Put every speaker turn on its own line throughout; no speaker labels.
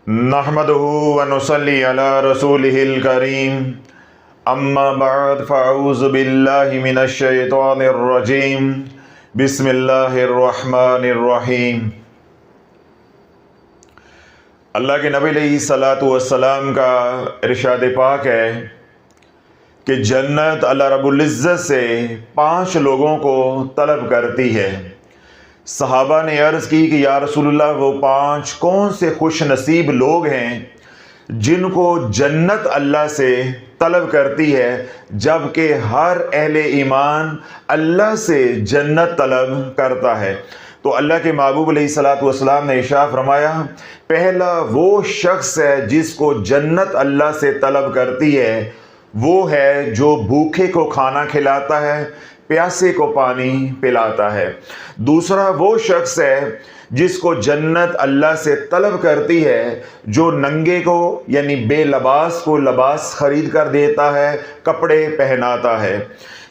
नहमदुहु व नुसल्ली अला रसूलिहिल करीम अम्मा बाद फ़अऊज़ु बिल्लाहि मिनश शैतानिर रजीम बिस्मिल्लाहिर रहमानिर रहीम। अल्लाह के नबी अलैहिस्सलातु वस्सलाम का इरशाद पाक है कि जन्नत अल्लाह रब्बुल इज़्ज़त से 5 लोगों को तलब करती है। सहाबा ने अर्ज़ की कि या रसूलुल्लाह वो 5 कौन से खुश नसीब लोग हैं जिनको जन्नत अल्लाह से तलब करती है, जबकि हर अहले ईमान अल्लाह से जन्नत तलब करता है। तो अल्लाह के महबूब अलैहिस्सलातु वस्सलाम ने इरशाद फरमाया, पहला वो शख्स है जिसको जन्नत अल्लाह से तलब करती है, वो है जो भूखे को खाना खिलाता है, प्यासे को पानी पिलाता है। दूसरा वो शख्स है जिसको जन्नत अल्लाह से तलब करती है, जो नंगे को यानी बेलबास को लबास खरीद कर देता है, कपड़े पहनाता है।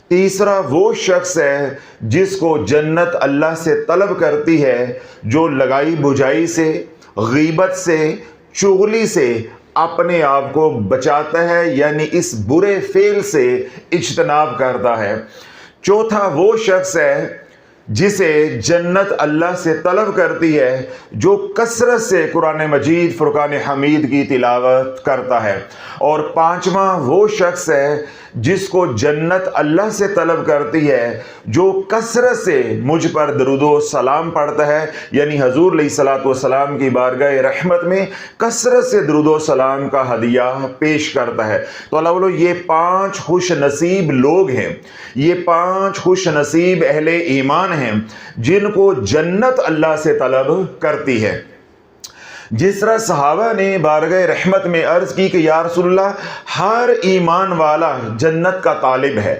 तीसरा वो शख्स है जिसको जन्नत अल्लाह से तलब करती है, जो लगाई बुझाई से, गीबत से, चुगली से अपने आप को बचाता है, यानी इस बुरे फेल से इज्तनाब करता है। चौथा वो शख्स है जिसे जन्नत अल्लाह से तलब करती है, जो कसरत से कुरान मजीद फुरकान हमीद की तिलावत करता है। और पांचवा वो शख्स है जिसको जन्नत अल्लाह से तलब करती है, जो कसरत से मुझ पर दरूदो सलाम पढ़ता है, यानी हजूर अलैहिस्सलातु वस्सलाम की बारगाह रहमत में कसरत से दरूदो सलाम का हदिया पेश करता है। तो अल्लाह बोलो ये 5 खुश नसीब लोग हैं, ये 5 खुश नसीब अहले ईमान हैं जिनको जन्नत अल्लाह से तलब करती है। जिस तरह सहाबा ने बारगाह रहमत में अर्ज़ की कि या रसूलल्लाह हर ईमान वाला जन्नत का तालिब है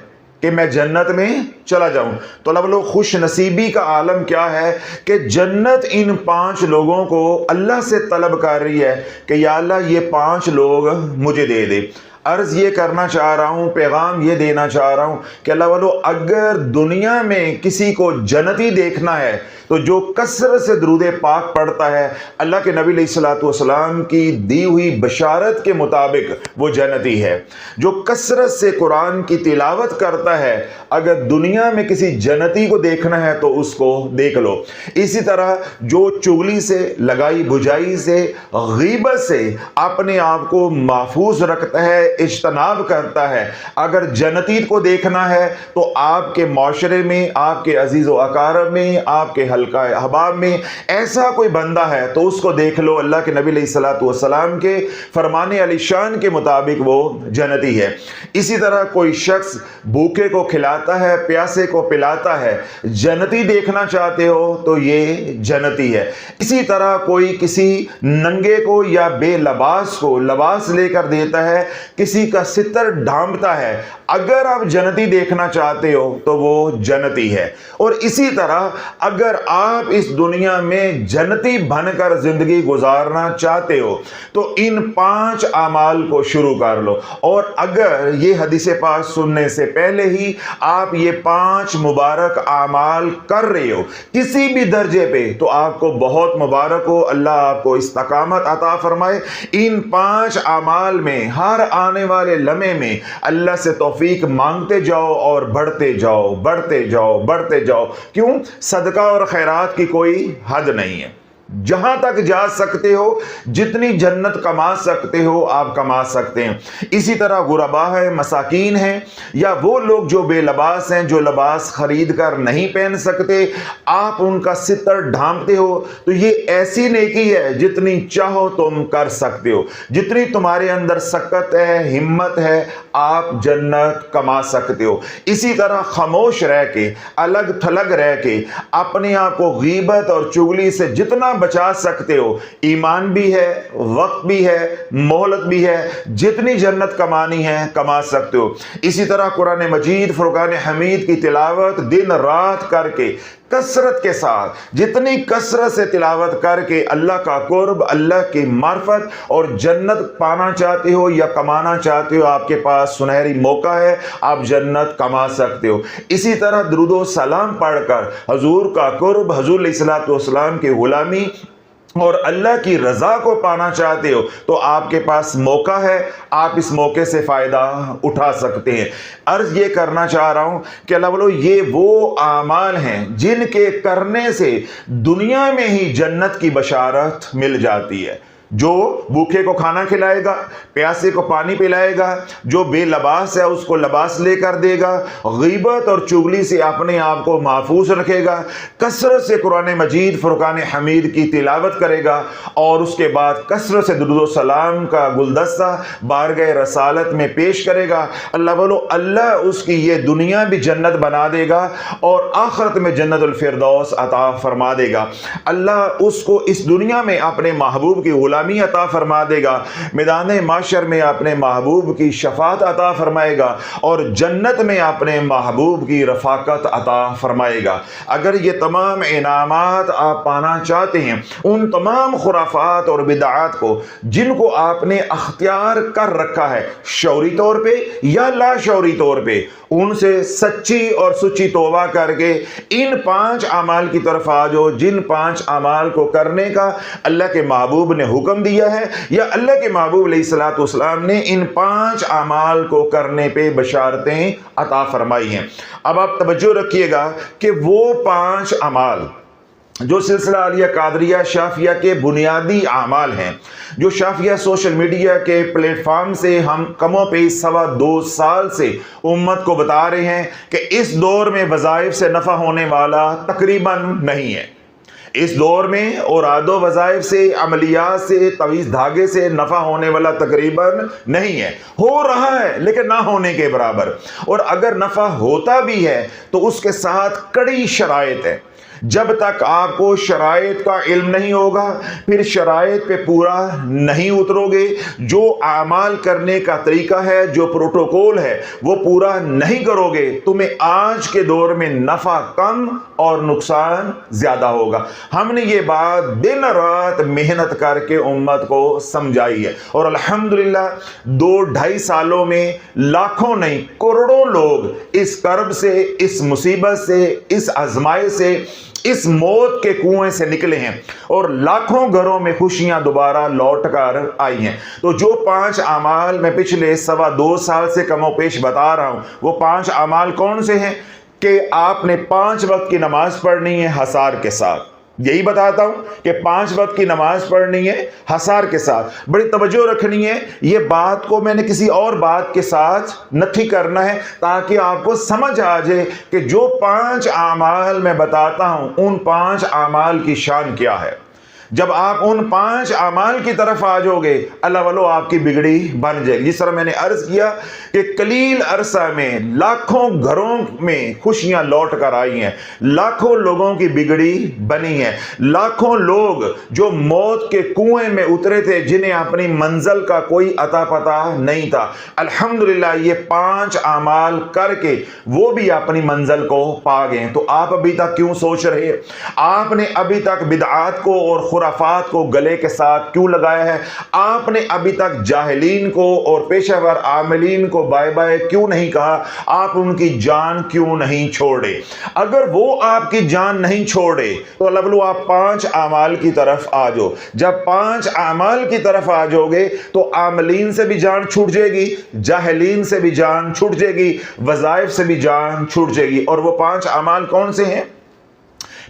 कि मैं जन्नत में चला जाऊं, तो अल्लाह बोलो खुश नसीबी का आलम क्या है कि जन्नत इन 5 लोगों को अल्लाह से तलब कर रही है कि या अल्लाह ये 5 लोग मुझे दे दे। अर्ज़ ये करना चाह रहा हूँ, पैगाम ये देना चाह रहा हूँ कि अल्लाह वालों अगर दुनिया में किसी को जन्नती देखना है तो जो कसरत से दुरूद पाक पढ़ता है, अल्लाह के नबी अलैहिस्सलातु वस्सलाम की दी हुई बशारत के मुताबिक वो जन्नती है। जो कसरत से कुरान की तिलावत करता है, अगर दुनिया में किसी जन्नती को देखना है तो उसको देख लो। इसी तरह जो चुगली से, लगाई बुझाई से, गीबत से अपने आप को महफूज रखता है, इज्तनाब करता है, अगर जन्नती को देखना है तो आपके माशरे में, आपके अजीज़ व अकारब में, आपके हल्का अहबाब में ऐसा कोई बंदा है तो उसको देख लो। अल्लाह के नबी अलैहिस्सलातु वस्सलाम के फरमाने अलीशान के मुताबिक वो जन्नती है। इसी तरह कोई शख्स भूखे को खिलाता है, प्यासे को पिलाता है, जन्नती देखना चाहते हो तो ये जन्नती है। इसी तरह कोई किसी नंगे को या बेलबास को लबास लेकर देता है, किसी का सितर ढांपता है, अगर आप जन्नती देखना चाहते हो तो वो जन्नती है। और इसी तरह अगर आप इस दुनिया में जन्नती बनकर जिंदगी गुजारना चाहते हो तो इन 5 अमाल को शुरू कर लो। और अगर ये हदीस पाक सुनने से पहले ही आप ये 5 मुबारक अमाल कर रहे हो किसी भी दर्जे पे, तो आपको बहुत मुबारक हो, अल्लाह आपको इस्तकामत अता फरमाए। इन 5 अमाल में हर आने वाले लम्हे में अल्लाह से तौफीक मांगते जाओ और बढ़ते जाओ, बढ़ते जाओ, बढ़ते जाओ। क्यों? सदका और खैरात की कोई हद नहीं है। जहां तक जा सकते हो, जितनी जन्नत कमा सकते हो आप कमा सकते हैं। इसी तरह गुरबा है, मसाकीन हैं, या वो लोग जो बेलबास हैं, जो लबास खरीद कर नहीं पहन सकते, आप उनका सितर ढांपते हो, तो ये ऐसी नेकी है जितनी चाहो तुम कर सकते हो। जितनी तुम्हारे अंदर सकत है, हिम्मत है, आप जन्नत कमा सकते हो। इसी तरह खामोश रह के, अलग थलग रह के अपने आप को गीबत और चुगली से जितना बचा सकते हो, ईमान भी है, वक्त भी है, मोहलत भी है, जितनी जन्नत कमानी है कमा सकते हो। इसी तरह कुरान मजीद फुरकान हमीद की तिलावत दिन रात करके कसरत के साथ, जितनी कसरत से तिलावत करके अल्लाह का कुर्ब, अल्लाह की मार्फत और जन्नत पाना चाहते हो या कमाना चाहते हो, आपके पास सुनहरी मौका है, आप जन्नत कमा सकते हो। इसी तरह दुरूद व सलाम पढ़कर हजूर का कुर्ब, हजूर अलैहिस्सलातु वस्सलाम की गुलामी اور اللہ کی رضا کو پانا چاہتے ہو تو آپ کے پاس موقع ہے، آپ اس موقع سے فائدہ اٹھا سکتے ہیں۔ عرض یہ کرنا چاہ رہا ہوں کہ اللہ والو یہ وہ اعمال ہیں جن کے کرنے سے دنیا میں ہی جنت کی بشارت مل جاتی ہے۔ جو بھوکے کو کھانا کھلائے گا، پیاسے کو پانی پلائے گا، جو بے لباس ہے اس کو لباس لے کر دے گا، غیبت اور چغلی سے اپنے آپ کو محفوظ رکھے گا، کثرت سے قرآن مجید فرقان حمید کی تلاوت کرے گا، اور اس کے بعد کثرت سے درود و سلام کا گلدستہ بارگاہ رسالت میں پیش کرے گا، اللہ والو اللہ اس کی یہ دنیا بھی جنت بنا دے گا اور آخرت میں جنت الفردوس عطا فرما دے گا۔ اللہ اس کو اس دنیا میں اپنے محبوب کی غلامی عطا فرما دے گا، میدان معاشر میں اپنے محبوب کی شفاعت عطا فرمائے گا، اور جنت میں اپنے محبوب کی رفاقت عطا فرمائے گا۔ اگر یہ تمام انعامات آپ پانا چاہتے ہیں، ان تمام خرافات اور بدعات کو جن کو آپ نے اختیار کر رکھا ہے شعوری طور پہ یا لا شعوری طور پہ، ان سے سچی اور سچی توبہ کر کے ان 5 اعمال کی طرف آ جاؤ جن 5 اعمال کو کرنے کا اللہ کے محبوب نے حکم دیا ہے، یا اللہ کے محبوب علیہ الصلوۃ والسلام نے ان 5 اعمال کو کرنے پہ بشارتیں عطا فرمائی ہیں۔ اب آپ توجہ رکھیے گا کہ وہ 5 اعمال جو سلسلہ عالیہ قادریہ شافیہ کے بنیادی اعمال ہیں، جو شافیہ سوشل میڈیا کے پلیٹ فارم سے ہم کم و بیش 2.25 سال سے امت کو بتا رہے ہیں کہ اس دور میں وظائف سے نفع ہونے والا تقریباً نہیں ہے۔ اس دور میں اوراد و وظائف سے، عملیات سے، تویز دھاگے سے نفع ہونے والا تقریباً نہیں ہے۔ ہو رہا ہے لیکن نہ ہونے کے برابر، اور اگر نفع ہوتا بھی ہے تو اس کے ساتھ کڑی شرائط ہے۔ جب تک آپ کو شرائط کا علم نہیں ہوگا، پھر شرائط پہ پورا نہیں اترو گے، جو اعمال کرنے کا طریقہ ہے، جو پروٹوکول ہے وہ پورا نہیں کرو گے، تمہیں آج کے دور میں نفع کم اور نقصان زیادہ ہوگا۔ ہم نے یہ بات دن رات محنت کر کے امت کو سمجھائی ہے، اور الحمدللہ 2-2.5 سالوں میں لاکھوں نہیں کروڑوں لوگ اس کرب سے، اس مصیبت سے، اس آزمائش سے، اس موت کے کنویں سے نکلے ہیں، اور لاکھوں گھروں میں خوشیاں دوبارہ لوٹ کر آئی ہیں۔ تو جو 5 اعمال میں پچھلے 2.25 سال سے کم و بیش بتا رہا ہوں، وہ 5 اعمال کون سے ہیں؟ کہ آپ نے 5 وقت کی نماز پڑھنی ہے حصار کے ساتھ۔ یہی بتاتا ہوں کہ 5 وقت کی نماز پڑھنی ہے حصار کے ساتھ۔ بڑی توجہ رکھنی ہے، یہ بات کو میں نے کسی اور بات کے ساتھ نتھی کرنا ہے تاکہ آپ کو سمجھ آ جائے کہ جو 5 اعمال میں بتاتا ہوں ان 5 اعمال کی شان کیا ہے۔ جب آپ ان 5 اعمال کی طرف آ جاؤ گے، اللہ والو آپ کی بگڑی بن جائے گی۔ جس طرح میں نے عرض کیا کہ قلیل عرصہ میں لاکھوں گھروں میں خوشیاں لوٹ کر آئی ہیں، لاکھوں لوگوں کی بگڑی بنی ہے، لاکھوں لوگ جو موت کے کنویں میں اترے تھے، جنہیں اپنی منزل کا کوئی عطا پتہ نہیں تھا، الحمدللہ یہ 5 اعمال کر کے وہ بھی اپنی منزل کو پا گئے۔ تو آپ ابھی تک کیوں سوچ رہے؟ آپ نے ابھی تک بدعات کو اور خرافات کو گلے کے ساتھ کیوں لگایا ہے؟ آپ نے ابھی تک جاہلین کو اور پیشہ ور عاملین کو بائے بائے کیوں نہیں کہا؟ آپ ان کی جان کیوں نہیں چھوڑے؟ اگر وہ آپ کی جان نہیں چھوڑے تو اللہ بلو آپ 5 اعمال کی طرف آ جاؤ۔ جب 5 اعمال کی طرف آ جاؤ گے تو عاملین سے بھی جان چھوٹ جائے گی، جاہلین سے بھی جان چھوٹ جائے گی، وظائف سے بھی جان چھوٹ جائے گی۔ اور وہ 5 اعمال کون سے ہیں؟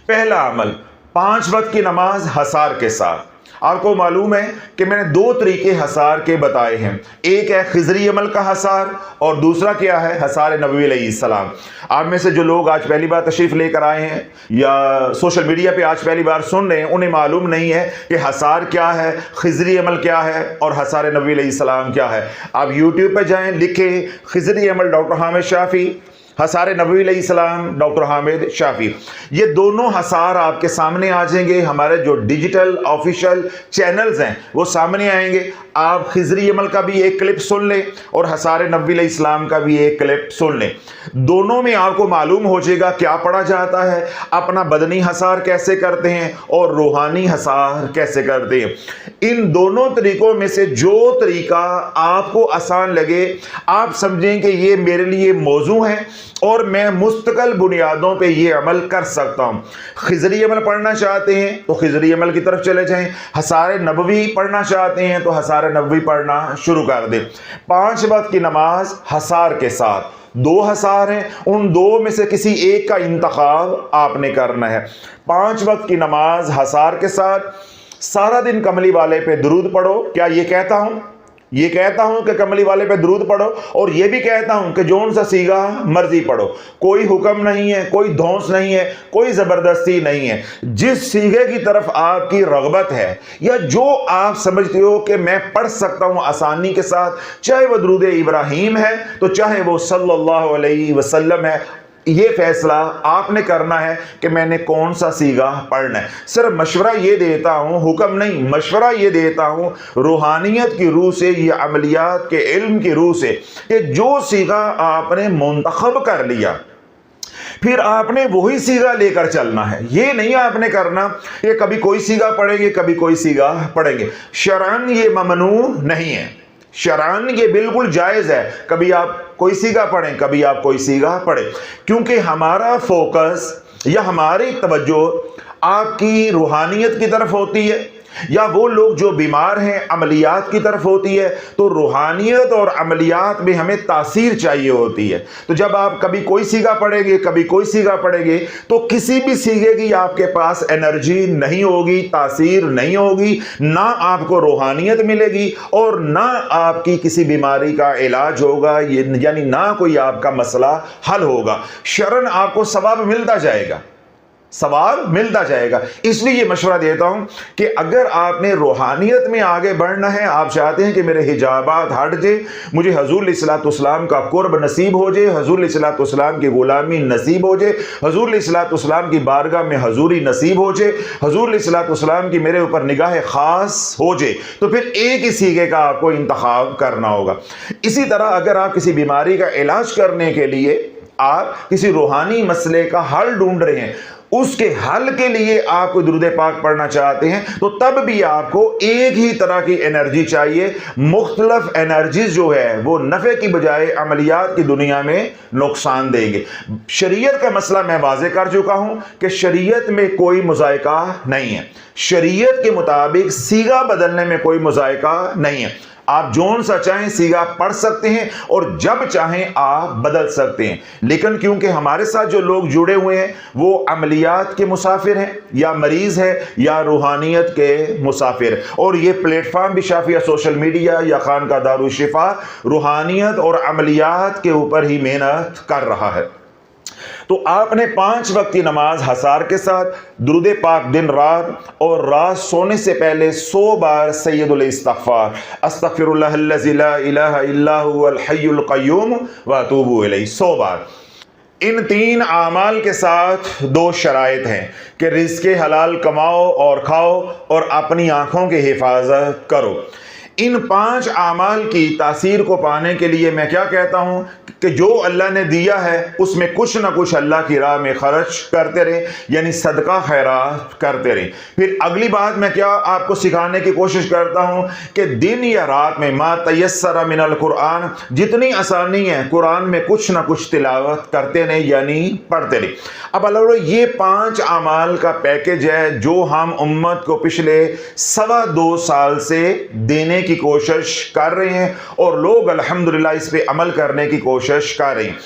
پہلا عمل 5 وقت کی نماز حصار کے ساتھ۔ آپ کو معلوم ہے کہ میں نے 2 طریقے حصار کے بتائے ہیں، ایک ہے خضری عمل کا حصار اور دوسرا کیا ہے؟ حصار نبوی علیہ السلام۔ آپ میں سے جو لوگ آج پہلی بار تشریف لے کر آئے ہیں یا سوشل میڈیا پہ آج پہلی بار سن رہے ہیں، انہیں معلوم نہیں ہے کہ حصار کیا ہے، خضری عمل کیا ہے اور حصار نبوی علیہ السلام کیا ہے۔ آپ یوٹیوب پہ جائیں، لکھیں خضری عمل ڈاکٹر حامد شافی، حصار نبوی علیہ السلام ڈاکٹر حامد شافی، یہ دونوں حصار آپ کے سامنے آ جائیں گے۔ ہمارے جو ڈیجیٹل آفیشیل چینلز ہیں وہ سامنے آئیں گے۔ آپ خضری عمل کا بھی ایک کلپ سن لیں اور حصار نبوی علیہ السلام کا بھی ایک کلپ سن لیں، دونوں میں آپ کو معلوم ہو جائے گا کیا پڑھا جاتا ہے، اپنا بدنی حصار کیسے کرتے ہیں اور روحانی حصار کیسے کرتے ہیں۔ ان دونوں طریقوں میں سے جو طریقہ آپ کو آسان لگے، آپ سمجھیں کہ یہ میرے لیے موضوع ہے، اور मैं मुस्तकिल बुनियादों पे ये अमल कर सकता हूँ। खिजरी अमल पढ़ना चाहते हैं तो खिजरी अमल की तरफ चले जाएं, हसारे नबवी पढ़ना चाहते हैं तो हसारे नबवी पढ़ना शुरू कर दें। 5 वक्त की नमाज हसार के साथ, 2 हसार हैं, उन 2 में से किसी एक का इंतखाब आपने करना है। 5 वक्त की नमाज हसार के साथ, सारा दिन कमली वाले पे दुरूद पढ़ो। क्या ये कहता हूँ? ये कहता हूं कि कमली वाले पे दुरूद पढ़ो, और ये भी कहता हूं कि जोन सा सीगा मर्जी पढ़ो। कोई हुक्म नहीं है, कोई धौंस नहीं है, कोई ज़बरदस्ती नहीं है। जिस सीगे की तरफ आपकी रग़बत है या जो आप समझते हो कि मैं पढ़ सकता हूं आसानी के साथ, चाहे वो दुरूद इब्राहीम है तो चाहे वो सल्लल्लाहु अलैहि वसल्लम है, ये फैसला आपने करना है कि मैंने कौन सा सीगा पढ़ना है। सिर्फ मशवरा ये देता हूँ, हुक्म नहीं, मशवरा ये देता हूँ रूहानियत की रूह से, ये अमलियात के इल्म की रूह से, कि जो सीगा आपने मुंतखब कर लिया फिर आपने वही सीगा लेकर चलना है। ये नहीं आपने करना कि कभी कोई सीगा पढ़ेंगे कभी कोई सीगा पढ़ेंगे। शरअन ये ममनू नहीं है, शरअन ये बिल्कुल जायज़ है, कभी आप कोई सीगा पढ़ें कभी आप कोई सीगा पढ़ें, क्योंकि हमारा फोकस या हमारी तवज्जो आपकी रूहानियत की तरफ होती है, या वो लोग जो बीमार हैं अमलियात की तरफ होती है। तो रूहानियत और अमलियात में हमें तासीर चाहिए होती है। तो जब आप कभी कोई सीगा पढ़ेंगे कभी कोई सीगा पढ़ेंगे तो किसी भी सीगे की आपके पास एनर्जी नहीं होगी, तासीर नहीं होगी, ना आपको रूहानियत मिलेगी और ना आपकी किसी बीमारी का इलाज होगा, यानी ना कोई आपका मसला हल होगा। शरन आपको सवाब मिलता जाएगा, सवाब मिलता जाएगा। इसलिए ये मशवरा देता हूं कि अगर आपने रूहानियत में आगे बढ़ना है, आप चाहते हैं कि मेरे हिजाबात हट जाए, मुझे हजूर अलैहिस्सलाम का कुर्ब नसीब हो जाए, हजूर अलैहिस्सलाम की गुलामी नसीब हो जाए, हजूर अलैहिस्सलाम की बारगाह में हजूरी नसीब हो जाए, हजूर अलैहिस्सलाम की मेरे ऊपर निगाह खास हो जाए, तो फिर एक ही सीगे का आपको इंतखाब करना होगा। इसी तरह अगर आप किसी बीमारी का इलाज करने के लिए आप किसी रूहानी मसले का हल ढूंढ रहे हैं, उसके हल के लिए आप कोई दुरूद पाक पढ़ना चाहते हैं, तो तब भी आपको एक ही तरह की एनर्जी चाहिए। मुख्तलिफ एनर्जीज जो है वो नफ़े की बजाय अमलियात की दुनिया में नुकसान देंगे। शरीयत का मसला मैं वाज़े कर चुका हूं कि शरीयत में कोई मुज़ायका नहीं है, शरीयत के मुताबिक सीगा बदलने में कोई मुज़ायका नहीं है। आप जोन सा चाहें सीगा पढ़ सकते हैं और जब चाहें आप बदल सकते हैं। लेकिन क्योंकि हमारे साथ जो लोग जुड़े हुए हैं वो अमलियात के मुसाफिर हैं या मरीज हैं या रूहानियत के मुसाफिर, और ये प्लेटफॉर्म भी शाफिया सोशल मीडिया या खानका दारुल शिफा रूहानियत और अमलियात के ऊपर ही मेहनत कर रहा है। तो आपने 5 वक्त की नमाज हसार के साथ, दुरूद पाक दिन रात, और रात सोने से पहले 100 बार सैयदुल इस्तिग़फ़ार अस्तग़फ़िरुल्लाहल्लज़ी ला इलाहा इल्ला हुवल हय्युल क़य्यूम व अतूबु इलैहि 100 बार। इन 3 आमाल के साथ 2 शराइत हैं कि रिज़्क़े हलाल कमाओ और खाओ और अपनी आँखों की हिफाजत करो। इन 5 आमाल की तासीर को पाने के लिए मैं क्या कहता हूँ कि जो अल्लाह ने दिया है उसमें कुछ ना कुछ अल्लाह की राह में खर्च करते रहें, यानी सदका खैरात करते रहें। फिर अगली बात मैं क्या आपको सिखाने की कोशिश करता हूँ कि दिन या रात में मा तयस्सर मिनल कुरान, जितनी आसानी है कुरान में कुछ ना कुछ तिलावत करते रहें, यानी पढ़ते रहें। अब अल्लाह ये 5 आमाल का पैकेज है जो हम उम्मत को पिछले 2.25 साल से देने की कोशिश कर रहे हैं और लोग अल्हम्दुलिल्लाह इस पे अमल करने की कोशिश कर रहे हैं।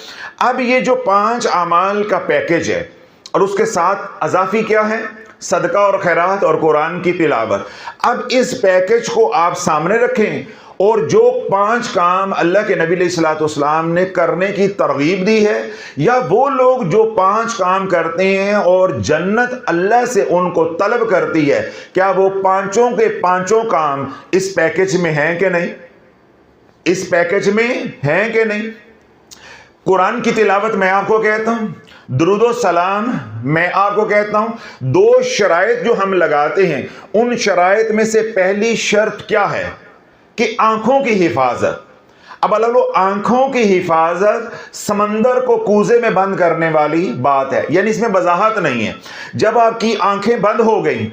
अब ये जो 5 आमाल का पैकेज है और उसके साथ अज़ाफ़ी क्या है, सदका और खैरात और कुरान की तिलावत। अब इस पैकेज को आप सामने रखें और जो 5 काम अल्लाह के नबी अलैहिस्सलाम ने करने की तरगीब दी है, या वो लोग जो 5 काम करते हैं और जन्नत अल्लाह से उनको तलब करती है, क्या वो 5 के 5 काम इस पैकेज में हैं कि नहीं? इस पैकेज में हैं कि नहीं? कुरान की तिलावत मैं आपको कहता हूं, दुरूद सलाम मैं आपको कहता हूं। 2 शराइत जो हम लगाते हैं उन शराइत में से पहली शर्त क्या है कि आंखों की हिफाजत। अब अल्लाह आंखों की हिफाजत समंदर को कूजे में बंद करने वाली बात है, यानी इसमें वजाहत नहीं है। जब आपकी आंखें बंद हो गई,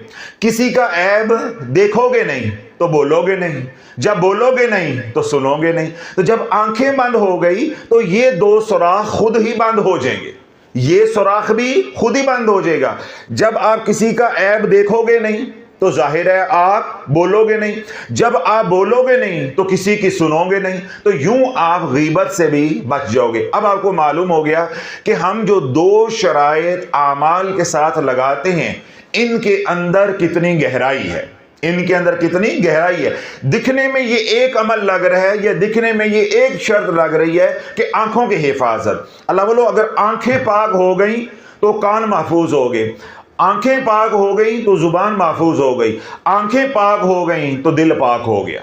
किसी का ऐब देखोगे नहीं, تو بولوگے نہیں، جب بولوگے نہیں تو سنوگے نہیں، تو جب آنکھیں بند ہو گئی تو یہ دو سوراخ خود ہی بند ہو جائیں گے، یہ سوراخ بھی خود ہی بند ہو جائے گا۔ جب آپ کسی کا عیب دیکھو گے نہیں تو ظاہر ہے آپ بولو گے نہیں، جب آپ بولو گے نہیں تو کسی کی سنو گے نہیں، تو یوں آپ غیبت سے بھی بچ جاؤ گے۔ اب آپ کو معلوم ہو گیا کہ ہم جو دو شرائط اعمال کے ساتھ لگاتے ہیں ان کے اندر کتنی گہرائی ہے، ان کے اندر کتنی گہرائی ہے۔ دکھنے میں یہ ایک عمل لگ رہا ہے یا دکھنے میں یہ ایک شرط لگ رہی ہے کہ آنکھوں کی حفاظت، اللہ بولو اگر آنکھیں پاک ہو گئیں تو کان محفوظ ہو گئے، آنکھیں پاک ہو گئیں تو زبان محفوظ ہو گئی، آنکھیں پاک ہو گئیں تو دل پاک ہو گیا۔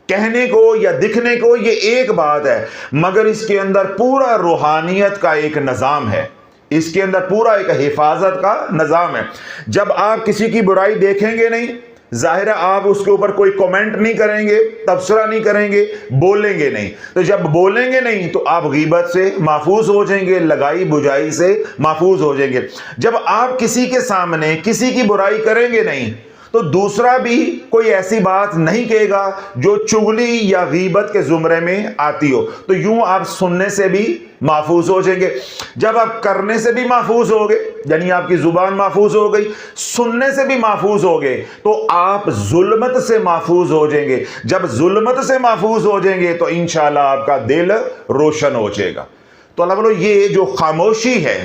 کہنے کو یا دکھنے کو یہ ایک بات ہے، مگر اس کے اندر پورا روحانیت کا ایک نظام ہے، اس کے اندر پورا ایک حفاظت کا نظام ہے۔ جب آپ کسی کی برائی دیکھیں گے نہیں، ظاہر ہے آپ اس کے اوپر کوئی کومنٹ نہیں کریں گے، تبصرہ نہیں کریں گے، بولیں گے نہیں، تو جب بولیں گے نہیں تو آپ غیبت سے محفوظ ہو جائیں گے، لگائی بجائی سے محفوظ ہو جائیں گے۔ جب آپ کسی کے سامنے کسی کی برائی کریں گے نہیں تو دوسرا بھی کوئی ایسی بات نہیں کہے گا جو چغلی یا غیبت کے زمرے میں آتی ہو، تو یوں آپ سننے سے بھی محفوظ ہو جائیں گے۔ جب آپ کرنے سے بھی محفوظ ہو گئے، یعنی آپ کی زبان محفوظ ہو گئی، سننے سے بھی محفوظ ہو گئے، تو آپ ظلمت سے محفوظ ہو جائیں گے۔ جب ظلمت سے محفوظ ہو جائیں گے تو انشاءاللہ آپ کا دل روشن ہو جائے گا۔ تو اللہ بولو یہ جو خاموشی ہے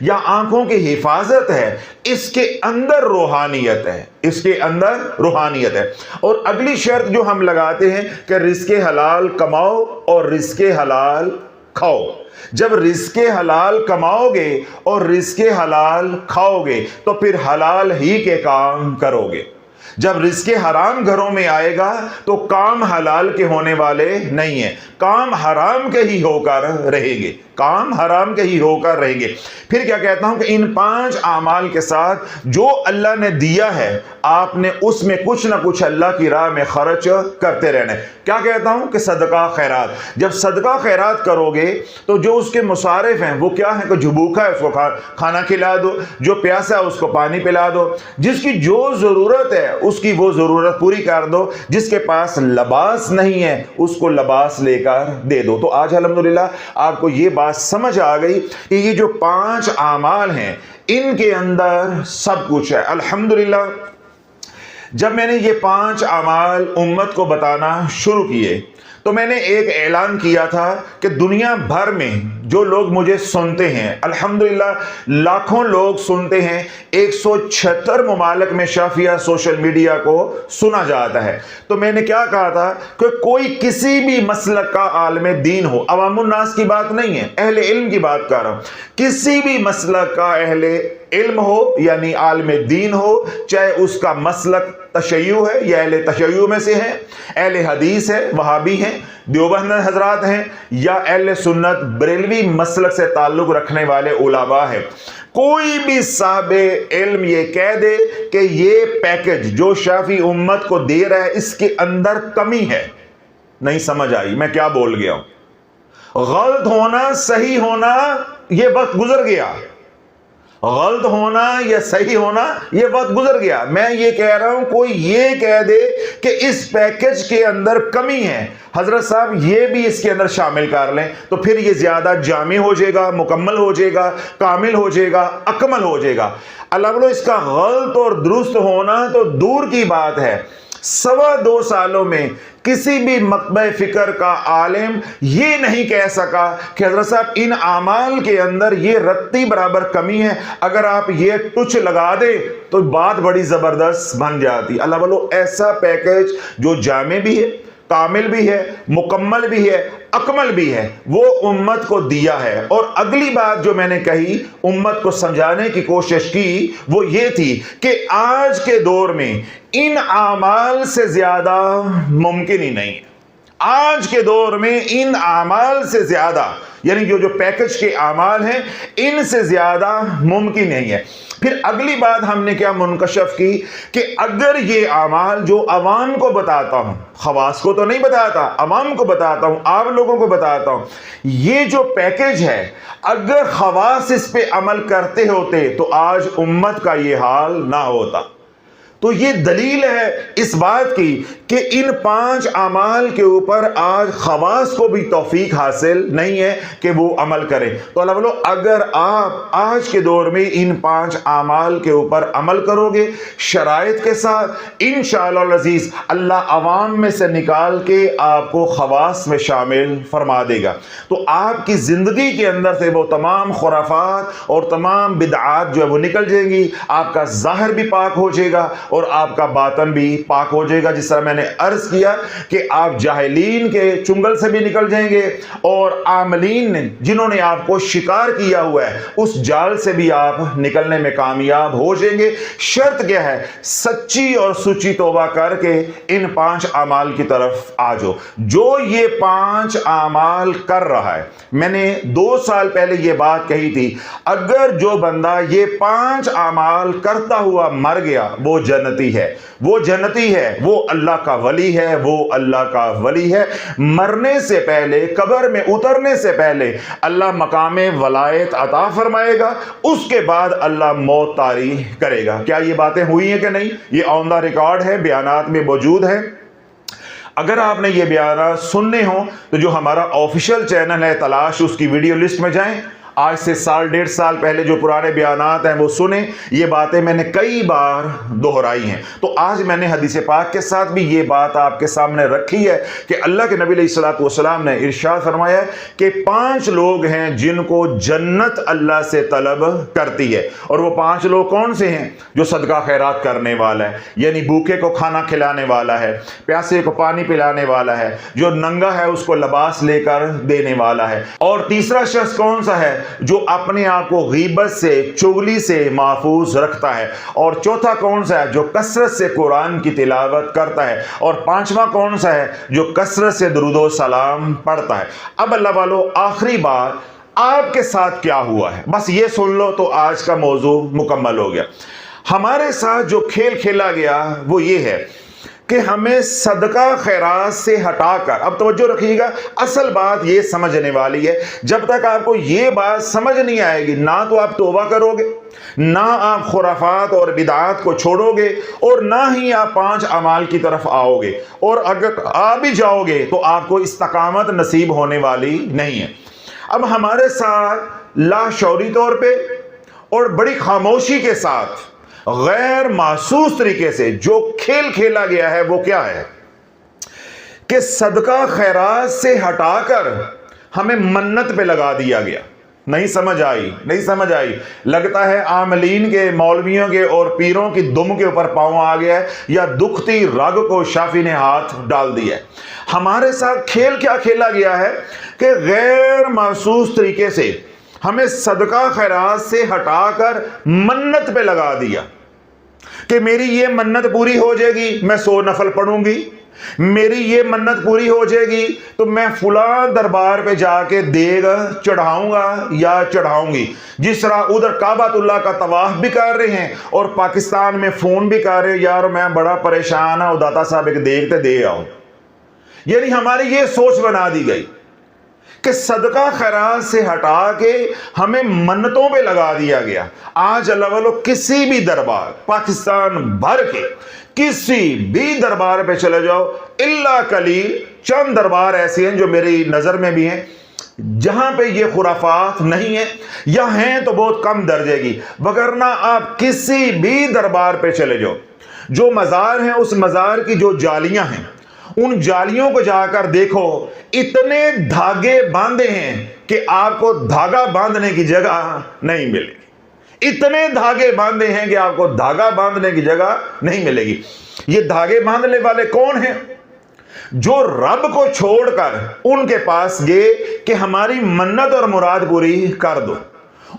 یا آنکھوں کی حفاظت ہے، اس کے اندر روحانیت ہے، اس کے اندر روحانیت ہے۔ اور اگلی شرط جو ہم لگاتے ہیں کہ رزق حلال کماؤ اور رزق حلال کھاؤ۔ جب رزق حلال کماؤ گے اور رزق حلال کھاؤ گے تو پھر حلال ہی کے کام کرو گے۔ جب رزق حرام گھروں میں آئے گا تو کام حلال کے ہونے والے نہیں ہیں، کام حرام کے ہی ہو کر رہیں گے، کام حرام کے ہی ہو کر رہیں گے۔ پھر کیا کہتا ہوں کہ ان 5 اعمال کے ساتھ جو اللہ نے دیا ہے آپ نے اس میں کچھ نہ کچھ اللہ کی راہ میں خرچ کرتے رہنا ہے۔ کیا کہتا ہوں کہ صدقہ خیرات، جب صدقہ خیرات کرو گے تو جو اس کے مصارف ہیں وہ کیا ہیں کہ جو بھوکا ہے اس کو کھانا کھلا دو، جو پیاسا ہے اس کو پانی پلا دو، جس کی جو ضرورت ہے اس کی وہ ضرورت پوری کر دو، جس کے پاس لباس نہیں ہے اس کو لباس لے کر دے دو۔ تو آج الحمدللہ آپ کو یہ بات سمجھ آ گئی کہ یہ جو 5 اعمال ہیں ان کے اندر سب کچھ ہے الحمدللہ۔ جب میں نے یہ 5 اعمال امت کو بتانا شروع کیے تو میں نے ایک اعلان کیا تھا کہ دنیا بھر میں جو لوگ مجھے سنتے ہیں، الحمدللہ لاکھوں لوگ سنتے ہیں، 176 ممالک میں شافیہ سوشل میڈیا کو سنا جاتا ہے، تو میں نے کیا کہا تھا کہ کوئی کسی بھی مسلک کا عالم دین ہو، عوام الناس کی بات نہیں ہے، اہل علم کی بات کر رہا ہوں، کسی بھی مسلک کا اہل علم ہو یعنی عالم دین ہو، چاہے اس کا مسلک تشیع ہے یا اہل تشیع میں سے ہے، اہل حدیث ہے، وہابی ہیں، دیوبند حضرات ہیں، یا اہل سنت بریلوی مسلک سے تعلق رکھنے والے علماء ہیں، کوئی بھی صاحب علم یہ کہہ دے کہ یہ پیکج جو شافی امت کو دے رہا ہے اس کے اندر کمی ہے، نہیں سمجھ آئی میں کیا بول گیا ہوں۔ غلط ہونا صحیح ہونا یہ وقت گزر گیا، غلط ہونا یا صحیح ہونا یہ وقت گزر گیا۔ میں یہ کہہ رہا ہوں کوئی یہ کہہ دے کہ اس پیکج کے اندر کمی ہے، حضرت صاحب یہ بھی اس کے اندر شامل کر لیں، تو پھر یہ زیادہ جامع ہو جائے گا، مکمل ہو جائے گا، کامل ہو جائے گا، اکمل ہو جائے گا۔ اللہ بولو اس کا غلط اور درست ہونا تو دور کی بات ہے، 2.25 سالوں میں کسی بھی مکتبہ فکر کا عالم یہ نہیں کہہ سکا کہ حضرت صاحب ان اعمال کے اندر یہ رتی برابر کمی ہے، اگر آپ یہ ٹچ لگا دیں تو بات بڑی زبردست بن جاتی۔ اللہ بولو ایسا پیکج جو جامع بھی ہے، کامل بھی ہے، مکمل بھی ہے، اکمل بھی ہے، وہ امت کو دیا ہے۔ اور اگلی بات جو میں نے کہی امت کو سمجھانے کی کوشش کی وہ یہ تھی کہ آج کے دور میں ان اعمال سے زیادہ ممکن ہی نہیں ہے، آج کے دور میں ان اعمال سے زیادہ یعنی جو پیکج کے اعمال ہیں ان سے زیادہ ممکن نہیں ہے۔ پھر اگلی بات ہم نے کیا منکشف کی کہ اگر یہ اعمال جو عوام کو بتاتا ہوں، خواص کو تو نہیں بتاتا، عوام کو بتاتا ہوں، آپ لوگوں کو بتاتا ہوں، یہ جو پیکج ہے اگر خواص اس پہ عمل کرتے ہوتے تو آج امت کا یہ حال نہ ہوتا۔ تو یہ دلیل ہے اس بات کی کہ ان 5 اعمال کے اوپر آج خواص کو بھی توفیق حاصل نہیں ہے کہ وہ عمل کریں۔ تو اللہ بولو اگر آپ آج کے دور میں ان 5 اعمال کے اوپر عمل کرو گے شرائط کے ساتھ، انشاءاللہ العزیز اللہ عوام میں سے نکال کے آپ کو خواص میں شامل فرما دے گا۔ تو آپ کی زندگی کے اندر سے وہ تمام خرافات اور تمام بدعات جو ہے وہ نکل جائیں گی، آپ کا ظاہر بھی پاک ہو جائے گا اور آپ کا باطن بھی پاک ہو جائے گا۔ جس طرح میں نے عرض کیا کہ آپ جاہلین کے چنگل سے بھی نکل جائیں گے اور عاملین نے جنہوں نے آپ کو شکار کیا ہوا ہے اس جال سے بھی آپ نکلنے میں کامیاب ہو جائیں گے۔ شرط کیا ہے؟ سچی اور سچی توبہ کر کے ان 5 اعمال کی طرف آ جاؤ۔ جو یہ 5 اعمال کر رہا ہے، میں نے 2 سال پہلے یہ بات کہی تھی، اگر جو بندہ یہ 5 اعمال کرتا ہوا مر گیا وہ جنتی ہے، وہ جنتی ہے، وہ اللہ کا ولی ہے، وہ اللہ کا ولی ہے۔ مرنے سے پہلے، قبر میں اترنے سے پہلے اللہ مقام ولایت عطا فرمائے گا، اس کے بعد اللہ موت طاری کرے گا۔ کیا یہ باتیں ہوئی ہیں کہ نہیں؟ یہ آن دا ریکارڈ ہے، بیانات میں موجود ہے۔ اگر آپ نے یہ بیانات سننے ہوں تو جو ہمارا آفیشیل چینل ہے تلاش، اس کی ویڈیو لسٹ میں جائیں، آج سے 1.5 سال پہلے جو پرانے بیانات ہیں وہ سنیں۔ یہ باتیں میں نے کئی بار دہرائی ہیں۔ تو آج میں نے حدیث پاک کے ساتھ بھی یہ بات آپ کے سامنے رکھی ہے کہ اللہ کے نبی علیہ الصلوۃ والسلام نے ارشاد فرمایا ہے کہ 5 لوگ ہیں جن کو جنت اللہ سے طلب کرتی ہے، اور وہ 5 لوگ کون سے ہیں؟ جو صدقہ خیرات کرنے والا ہے، یعنی بھوکے کو کھانا کھلانے والا ہے، پیاسے کو پانی پلانے والا ہے، جو ننگا ہے اس کو لباس لے کر دینے والا ہے، اور تیسرا شخص کون سا ہے؟ جو اپنے آپ کو غیبت سے، چغلی سے محفوظ رکھتا ہے، اور چوتھا کون سا ہے؟ جو کثرت سے قرآن کی تلاوت کرتا ہے، اور 5واں کون سا ہے؟ جو کثرت سے درود و سلام پڑھتا ہے۔ اب اللہ والو آخری بار آپ کے ساتھ کیا ہوا ہے بس یہ سن لو تو آج کا موضوع مکمل ہو گیا۔ ہمارے ساتھ جو کھیل کھیلا گیا وہ یہ ہے کہ ہمیں صدقہ خیرات سے ہٹا کر، اب توجہ رکھیے گا، اصل بات یہ سمجھنے والی ہے، جب تک آپ کو یہ بات سمجھ نہیں آئے گی نہ تو آپ توبہ کرو گے، نہ آپ خرافات اور بدعات کو چھوڑو گے، اور نہ ہی آپ 5 اعمال کی طرف آؤ گے، اور اگر آ بھی جاؤ گے تو آپ کو استقامت نصیب ہونے والی نہیں ہے۔ اب ہمارے ساتھ لاشعوری طور پہ اور بڑی خاموشی کے ساتھ غیر محسوس طریقے سے جو کھیل کھیلا گیا ہے وہ کیا ہے کہ صدقہ خیرات سے ہٹا کر ہمیں منت پہ لگا دیا گیا۔ نہیں سمجھ آئی، لگتا ہے عاملین کے، مولویوں کے اور پیروں کی دم کے اوپر پاؤں آ گیا ہے، یا دکھتی رگ کو شافی نے ہاتھ ڈال دیا ہے۔ ہمارے ساتھ کھیل کیا کھیلا گیا ہے کہ غیر محسوس طریقے سے ہمیں صدقہ خیرات سے ہٹا کر منت پہ لگا دیا کہ میری یہ منت پوری ہو جائے گی میں 100 نفل پڑھوں گی، میری یہ منت پوری ہو جائے گی تو میں فلاں دربار پہ جا کے دیگ چڑھاؤں گا یا چڑھاؤں گی۔ جس طرح ادھر کعبۃ اللہ کا طواف بھی کر رہے ہیں اور پاکستان میں فون بھی کر رہے ہیں، یار میں بڑا پریشان ہوں، داتا صاحب ایک دیکھتے دے آؤ۔ یعنی ہماری یہ سوچ بنا دی گئی کہ صدقہ خیرات سے ہٹا کے ہمیں منتوں پہ لگا دیا گیا۔ آج اللہ والو کسی بھی دربار، پاکستان بھر کے کسی بھی دربار پہ چلے جاؤ، الا قلیل چند دربار ایسے ہیں جو میری نظر میں بھی ہیں جہاں پہ یہ خرافات نہیں ہیں، یا ہیں تو بہت کم درجے کی، وگرنہ آپ کسی بھی دربار پہ چلے جاؤ، جو مزار ہیں اس مزار کی جو جالیاں ہیں ان جالیوں کو جا کر دیکھو، اتنے دھاگے باندھے ہیں کہ آپ کو دھاگا باندھنے کی جگہ نہیں ملے گی۔ اتنے دھاگے باندھے ہیں کہ آپ کو دھاگا باندھنے کی جگہ نہیں ملے گی۔ یہ دھاگے باندھنے والے کون ہیں؟ جو رب کو چھوڑ کر ان کے پاس گئے کہ ہماری منت اور مراد پوری کر دو،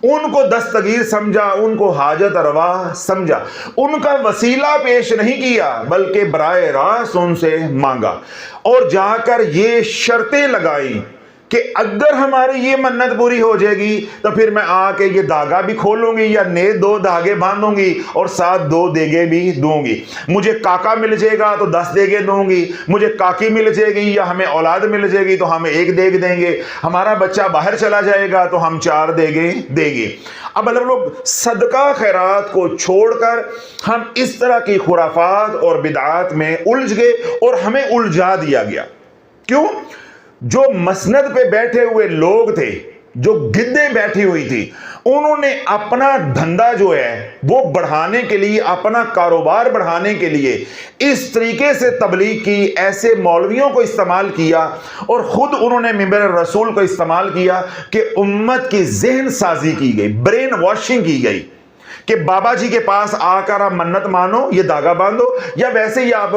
ان کو دستگیر سمجھا، ان کو حاجت روا سمجھا، ان کا وسیلہ پیش نہیں کیا بلکہ براہ راست ان سے مانگا، اور جا کر یہ شرطیں لگائیں کہ اگر ہماری یہ منت پوری ہو جائے گی تو پھر میں آ کے یہ دھاگا بھی کھولوں گی یا نئے 2 دھاگے باندھوں گی اور ساتھ 2 دیگے بھی دوں گی. مجھے کاکا مل جائے گا تو 10 دیگے دوں گی, مجھے کاکی مل جائے گی یا ہمیں اولاد مل جائے گی تو ہم 1 دیگ دیں گے, ہمارا بچہ باہر چلا جائے گا تو ہم 4 دیگے دیں گے. اب لوگ صدقہ خیرات کو چھوڑ کر ہم اس طرح کی خرافات اور بدعات میں الجھ گئے اور ہمیں الجھا دیا گیا. کیوں؟ جو مسند پہ بیٹھے ہوئے لوگ تھے, جو گدیں بیٹھی ہوئی تھی, انہوں نے اپنا دھندا جو ہے وہ بڑھانے کے لیے, اپنا کاروبار بڑھانے کے لیے اس طریقے سے تبلیغ کی, ایسے مولویوں کو استعمال کیا اور خود انہوں نے منبر رسول کو استعمال کیا کہ امت کی ذہن سازی کی گئی, برین واشنگ کی گئی کہ بابا جی کے پاس آ کر آپ منت مانو, یہ دھاگا باندھو, یا ویسے ہی آپ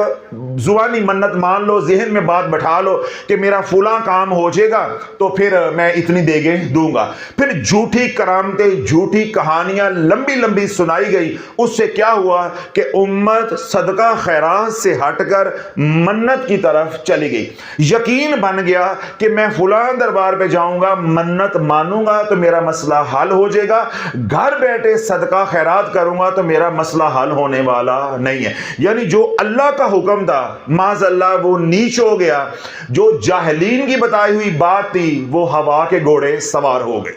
زبانی منت مان لو, ذہن میں بات بٹھا لو کہ میرا فلاں کام ہو جائے گا تو پھر میں اتنی دیگیں دوں گا. پھر جھوٹی کرامتیں, جھوٹی کہانیاں لمبی لمبی سنائی گئی. اس سے کیا ہوا کہ امت صدقہ خیرات سے ہٹ کر منت کی طرف چلی گئی. یقین بن گیا کہ میں فلاں دربار پہ جاؤں گا, منت مانوں گا تو میرا مسئلہ حل ہو جائے گا, گھر بیٹھے صدقہ خیرات کروں گا تو میرا مسئلہ حل ہونے والا نہیں ہے. یعنی جو اللہ کا حکم تھا معاذ اللہ وہ نیچ ہو گیا, جو جاہلین کی بتائی ہوئی بات تھی وہ ہوا کے گھوڑے سوار ہو گئے,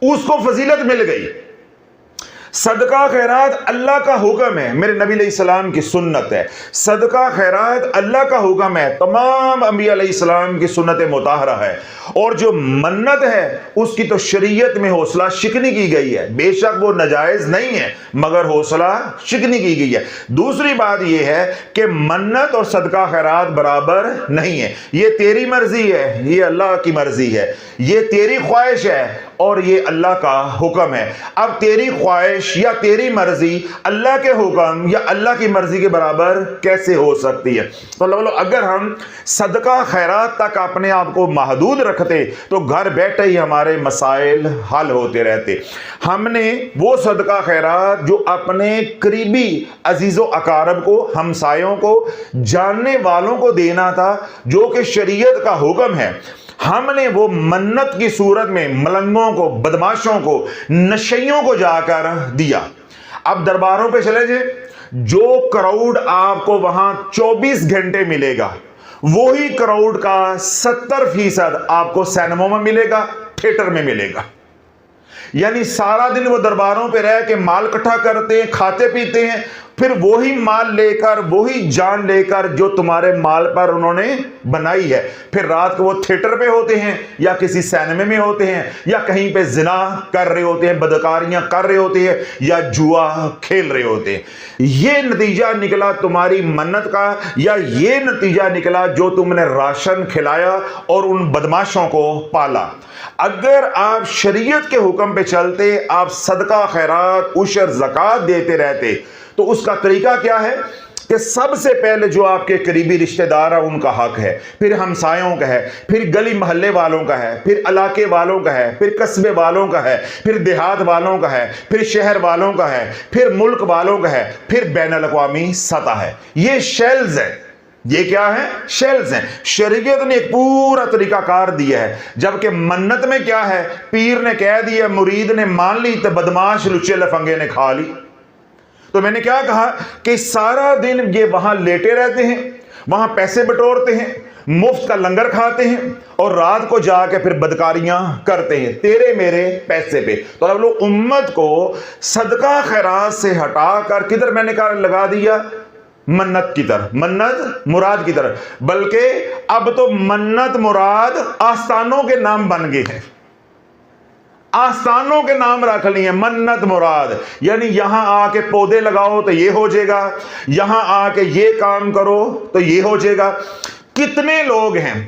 اس کو فضیلت مل گئی. صدقہ خیرات اللہ کا حکم ہے, میرے نبی علیہ السلام کی سنت ہے. صدقہ خیرات اللہ کا حکم ہے, تمام انبیاء علیہ السلام کی سنت مطہرہ ہے. اور جو منت ہے اس کی تو شریعت میں حوصلہ شکنی کی گئی ہے. بے شک وہ ناجائز نہیں ہے مگر حوصلہ شکنی کی گئی ہے. دوسری بات یہ ہے کہ منت اور صدقہ خیرات برابر نہیں ہے. یہ تیری مرضی ہے, یہ اللہ کی مرضی ہے, یہ تیری خواہش ہے اور یہ اللہ کا حکم ہے. اب تیری خواہش یا تیری مرضی اللہ کے حکم یا اللہ کی مرضی کے برابر کیسے ہو سکتی ہے؟ تو اگر ہم صدقہ خیرات تک اپنے آپ کو محدود رکھتے تو گھر بیٹھے ہی ہمارے مسائل حل ہوتے رہتے. ہم نے وہ صدقہ خیرات جو اپنے قریبی عزیز و اقارب کو, ہمسایوں کو, جاننے والوں کو دینا تھا جو کہ شریعت کا حکم ہے, ہم نے وہ منت کی صورت میں ملنگوں کو, بدماشوں کو, نشیوں کو جا کر دیا. اب درباروں پہ چلے جائیں, جو کراؤڈ آپ کو وہاں 24 گھنٹے ملے گا وہی کراؤڈ کا 70% آپ کو سینموں میں ملے گا, تھیٹر میں ملے گا. یعنی سارا دن وہ درباروں پہ رہ کے مال اکٹھا کرتے ہیں, کھاتے پیتے ہیں, پھر وہی مال لے کر, وہی جان لے کر جو تمہارے مال پر انہوں نے بنائی ہے, پھر رات کو وہ تھیٹر پہ ہوتے ہیں یا کسی سینمے میں ہوتے ہیں یا کہیں پہ زنا کر رہے ہوتے ہیں, بدکاریاں کر رہے ہوتے ہیں یا جوا کھیل رہے ہوتے ہیں. یہ نتیجہ نکلا تمہاری منت کا, یا یہ نتیجہ نکلا جو تم نے راشن کھلایا اور ان بدماشوں کو پالا. اگر آپ شریعت کے حکم پہ چلتے, آپ صدقہ خیرات, عشر, زکوٰۃ دیتے رہتے, تو اس کا طریقہ کیا ہے کہ سب سے پہلے جو آپ کے قریبی رشتہ دار ہیں ان کا حق ہے, پھر ہمسایوں کا ہے, پھر گلی محلے والوں کا ہے, پھر علاقے والوں کا ہے, پھر قصبے والوں کا ہے, پھر دیہات والوں کا ہے, پھر شہر والوں کا ہے, پھر ملک والوں کا ہے, پھر بین الاقوامی سطح ہے. یہ شیلز ہے. یہ کیا ہے؟ شیلز ہیں. شریعت نے ایک پورا طریقہ کار دیا ہے. جبکہ منت میں کیا ہے؟ پیر نے کہہ دیا, مرید نے مان لی, تو بدماش لچے لفنگے نے کھا لی. تو میں نے کیا کہا کہ سارا دن یہ وہاں لیٹے رہتے ہیں, وہاں پیسے بٹورتے ہیں, مفت کا لنگر کھاتے ہیں اور رات کو جا کے پھر بدکاریاں کرتے ہیں تیرے میرے پیسے پہ. تو اب لوگ امت کو صدقہ خیرات سے ہٹا کر کدھر میں نے کہا لگا دیا؟ منت کی طرف, منت مراد کی طرف. بلکہ اب تو منت مراد آستانوں کے نام بن گئے ہیں, آستانوں کے نام رکھ لیے منت مراد. یعنی یہاں آ کے پودے لگاؤ تو یہ ہو جائے گا, یہاں آ کے یہ کام کرو تو یہ ہو جائے گا. کتنے لوگ ہیں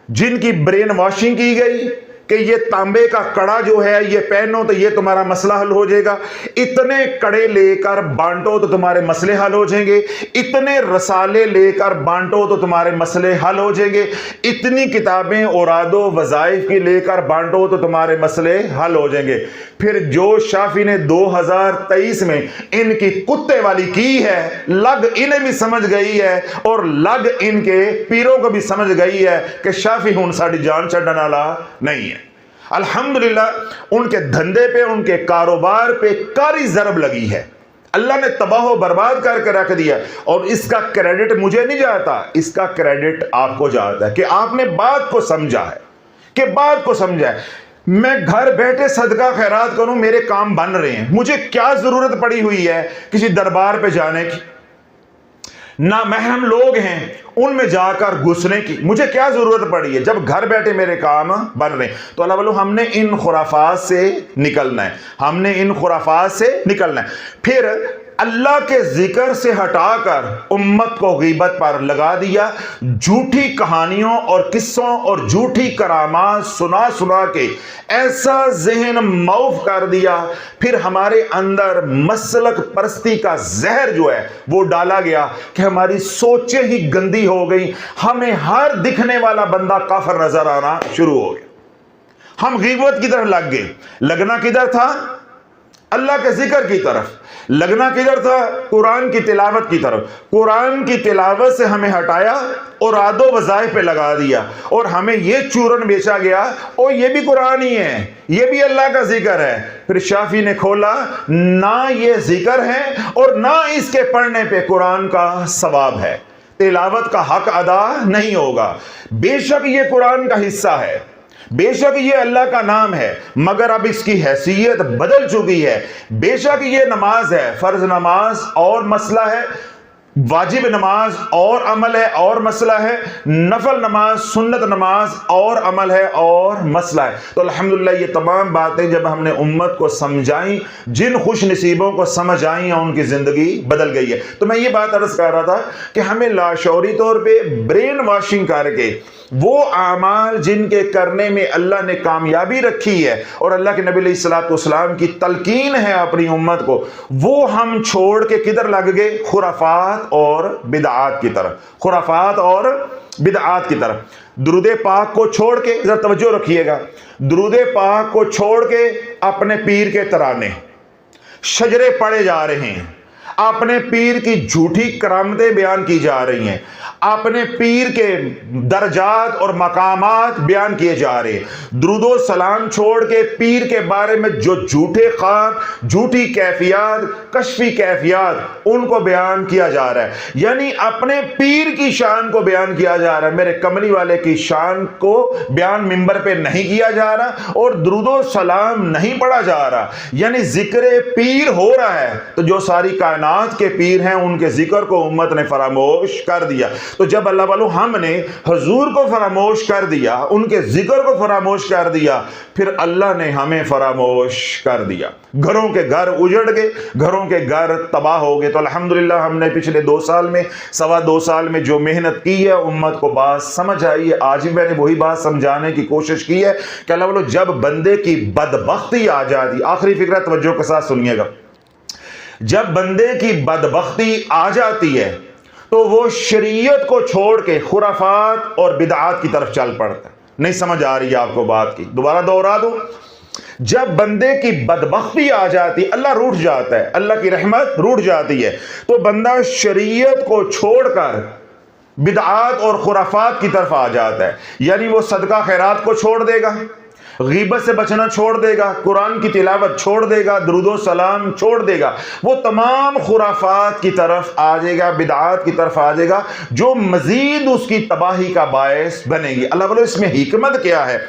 جن کی برین واشنگ کی گئی कि ये तांबे का कड़ा जो है ये पहनो तो ये तुम्हारा मसला हल हो जाएगा, इतने कड़े लेकर बांटो तो तुम्हारे मसले हल हो जाएंगे, इतने रसाले लेकर बांटो तो तुम्हारे मसले हल हो जाएंगे, इतनी किताबें औरादो वज़ाइफ की लेकर बांटो तो तुम्हारे मसले हल हो जाएंगे। फिर जो शाफी ने 2023 में इनकी कुत्ते वाली की है, लग इन्हें भी समझ गई है और लग इनके पीरों को भी समझ गई है कि शाफी हुन साड़ी जान छड्डण वाला नहीं है। अल्हम्दुलिल्लाह उनके धंधे पे, उनके कारोबार पे कारी ज़रब लगी है, अल्लाह ने तबाह बर्बाद करके रख दिया। और इसका क्रेडिट मुझे नहीं जाता, इसका क्रेडिट आपको जाता है कि आपने बात को समझा है, कि बात को समझा है। मैं घर बैठे सदका खैरात करूं, मेरे काम बन रहे हैं, मुझे क्या जरूरत पड़ी हुई है किसी दरबार पे जाने की, ना महरम लोग हैं उनमें जाकर घुसने की, मुझे क्या जरूरत पड़ी है जब घर बैठे मेरे काम बन रहे हैं। तो अल्लाह वालों हमने इन खुराफात से निकलना है, हमने इन खुराफात से निकलना है। फिर अल्लाह के जिक्र से हटाकर उम्मत को गीबत पर लगा दिया, झूठी कहानियों और किस्सों और झूठी करामात सुना सुना के ऐसा जहन मौफ कर दिया। फिर हमारे अंदर मसलक परस्ती का जहर जो है वो डाला गया कि हमारी सोचें ही गंदी हो गई, हमें हर दिखने वाला बंदा काफिर नजर आना शुरू हो गया। हम गीबत की तरफ लग गए। लगना किधर था? अल्लाह के जिक्र की तरफ। लगना किधर था? कुरान की तिलावत की तरफ। कुरान की तिलावत से हमें हटाया और आदो वज़ाइफ पे लगा दिया और हमें ये चूरन बेचा गया, ओ ये भी कुरान ही है, ये भी अल्लाह का जिक्र है। फिर शाफी ने खोला, ना ये जिक्र है और ना इसके पढ़ने पे कुरान का सवाब है, तिलावत का हक अदा नहीं होगा। बेशक ये कुरान का हिस्सा है, बेशक ये अल्लाह का नाम है, मगर अब इसकी हैसियत बदल चुकी है। बेशक ये नमाज है, फर्ज नमाज और मसला है, वाजिब नमाज और अमल है और मसला है, नफल नमाज सुन्नत नमाज और अमल है और मसला है। तो अल्हम्दुलिल्लाह ये तमाम बातें जब हमने उम्मत को समझाई, जिन खुश नसीबों को समझ आई हैं उनकी ज़िंदगी बदल गई है। तो मैं ये बात अर्ज़ कर रहा था कि हमें लाशौरी तौर पे ब्रेन वॉशिंग करके वो आमाल जिनके करने में अल्लाह ने कामयाबी रखी है और अल्लाह के नबी अलैहिस्सलाम की तलकीन है अपनी उम्मत को, वो हम छोड़ के किधर लग गए? खुराफात और बिदआत की तरफ। खुराफात और बिदआत की तरफ। दुरूदे पाक को छोड़ के, जरा तवज्जो रखिएगा, दुरूदे पाक को छोड़ के अपने पीर के तराने शजरे पढ़े जा रहे हैं, अपने पीर की झूठी करामतें बयान की जा रही हैं, अपने पीर के दर्जात और मकामात बयान किए जा रहे हैं। दुरूदो सलाम छोड़ के पीर के बारे में जो झूठे ख्वाब, झूठी कैफियत, कश्फी कैफियत, उनको बयान किया जा रहा है। यानी अपने पीर की शान को बयान किया जा रहा है, मेरे कमली वाले की शान को बयान मिंबर पे नहीं किया जा रहा और दुरूदो सलाम नहीं पढ़ा जा रहा। यानी जिक्र पीर हो रहा है तो जो सारी कायनात के पीर हैं उनके जिक्र को उम्मत ने फरामोश कर दिया। तो जब अल्लाह वालों हमने हुजूर को फरामोश कर दिया, उनके जिक्र को फरामोश कर दिया, फिर अल्लाह ने हमें फरामोश कर दिया। घरों के घर उजड़ गए, घरों के घर तबाह हो गए। तो अल्हम्दुलिल्लाह हमने पिछले 2 साल में, 2.25 साल में जो मेहनत की है, उम्मत को बात समझ आई है। आज भी मैंने वही बात समझाने की कोशिश की है कि अल्लाह वालों जब बंदे की बदबख्ती आ जाती, आखिरी फिक्र तवज्जो के साथ सुनिएगा, जब बंदे की बदबख्ती आ जाती है तो वो शरीयत को छोड़ के खुराफात और बिदआत की तरफ चल पड़ता है। नहीं समझ आ रही है आपको बात की? दोबारा दोहरा दूं, जब बंदे की बदबख्ती आ जाती, अल्लाह रूठ जाता है, अल्लाह की रहमत रूठ जाती है, तो बंदा शरीयत को छोड़कर बिदआत और खुराफात की तरफ आ जाता है। यानी वो सदका खैरात को छोड़ देगा, गीबत से बचना छोड़ देगा, कुरान की तिलावत छोड़ देगा, दुरूदो सलाम छोड़ देगा, वो तमाम खुराफात की तरफ आ जाएगा, बिदआत की तरफ आ जाएगा, जो मजीद उसकी तबाही का बायस बनेगी। अल्लाह वालों इसमें हिकमत क्या है?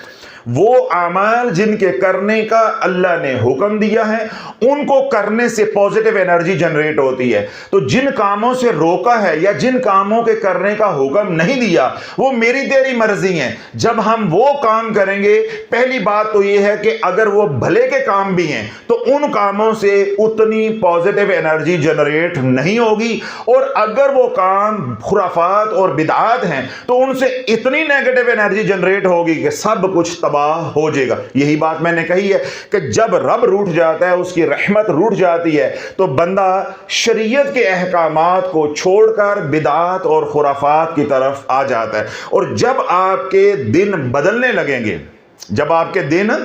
वो आमाल जिनके करने का अल्लाह ने हुक्म दिया है उनको करने से पॉजिटिव एनर्जी जनरेट होती है। तो जिन कामों से रोका है या जिन कामों के करने का हुक्म नहीं दिया वो मेरी तेरी मर्जी है। जब हम वो काम करेंगे, पहली बात तो ये है कि अगर वो भले के काम भी हैं तो उन कामों से उतनी पॉजिटिव एनर्जी जनरेट नहीं होगी, और अगर वो काम खुराफात और बिदआत हैं तो उनसे इतनी नेगेटिव एनर्जी जनरेट होगी कि सब कुछ तबाह हो जाएगा। यही बात मैंने कही है कि जब रब रूठ जाता है, उसकी रहमत रूठ जाती है, तो बंदा शरीयत के अहकामात को छोड़कर बिदात और खुराफात की तरफ आ जाता है। और जब आपके दिन बदलने लगेंगे, जब आपके दिन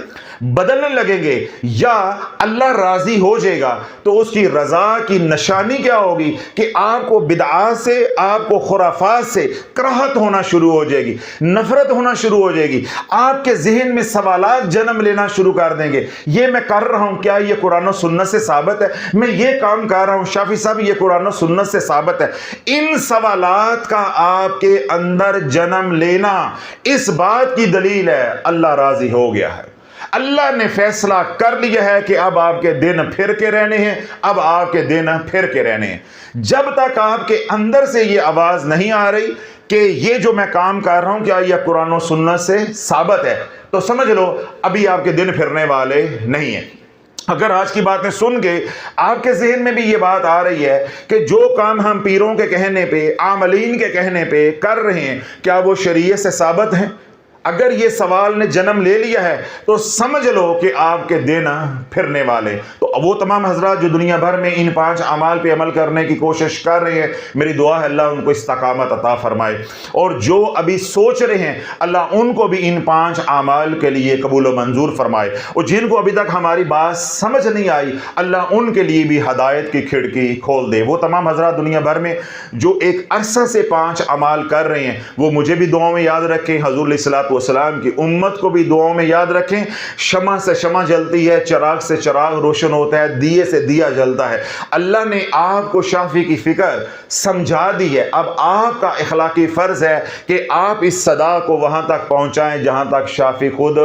बदलने लगेंगे या अल्लाह राजी हो जाएगा, तो उसकी रजा की निशानी क्या होगी कि आपको बिदआत से, आपको खुराफात से कराहत होना शुरू हो जाएगी, नफरत होना शुरू हो जाएगी, आपके जहन में सवालात जन्म लेना शुरू कर देंगे। ये मैं कर रहा हूं, क्या ये कुरान और सुन्नत से साबित है? मैं ये काम कर रहा हूं, शाफी साहब ये कुरान और सुन्नत से साबित है? इन सवालात का आपके अंदर जन्म लेना इस बात की दलील है अल्लाह राजी हो गया है। अल्लाह ने फैसला कर लिया है कि अब आपके दिन फिर के रहने हैं, अब आपके दिन फिर के रहने हैं। जब तक आपके अंदर से ये आवाज नहीं आ रही कि ये जो मैं काम कर रहा हूं क्या यह कुरान और सुन्नत से साबित है, तो समझ लो अभी आपके दिन फिरने वाले नहीं है। अगर आज की बातें सुन के आपके जहन में भी ये बात आ रही है कि जो काम हम पीरों के कहने पे, आमलीन के कहने पे कर रहे हैं, क्या वो शरीयत से साबित है? अगर ये सवाल ने जन्म ले लिया है तो समझ लो कि आपके दिन फिरने वाले। तो वो तमाम हजरात जो दुनिया भर में इन 5 अमाल पे अमल करने की कोशिश कर रहे हैं, मेरी दुआ है अल्लाह उनको इस्तकामत अता फरमाए। और जो अभी सोच रहे हैं, अल्लाह उनको भी इन 5 अमाल के लिए कबूल व मंजूर फरमाए। और जिनको अभी तक हमारी बात समझ नहीं आई, अल्लाह उनके लिए भी हदायत की खिड़की खोल दे। वो तमाम हजरात दुनिया भर में जो एक अरसा से 5 अमाल कर रहे हैं, वो मुझे भी दुआओं में याद रखें, हुज़ूर सलाम की उम्मत को भी दुआओं में याद रखें। शमा से शमा जलती है, चिराग से चिराग रोशन होता है, दिए से दिया जलता है। अल्लाह ने आपको शाफी की फिक्र समझा दी है। अब आपका इखलाकी फर्ज है कि आप इस सदा को वहां तक पहुंचाएं जहां तक शाफी खुद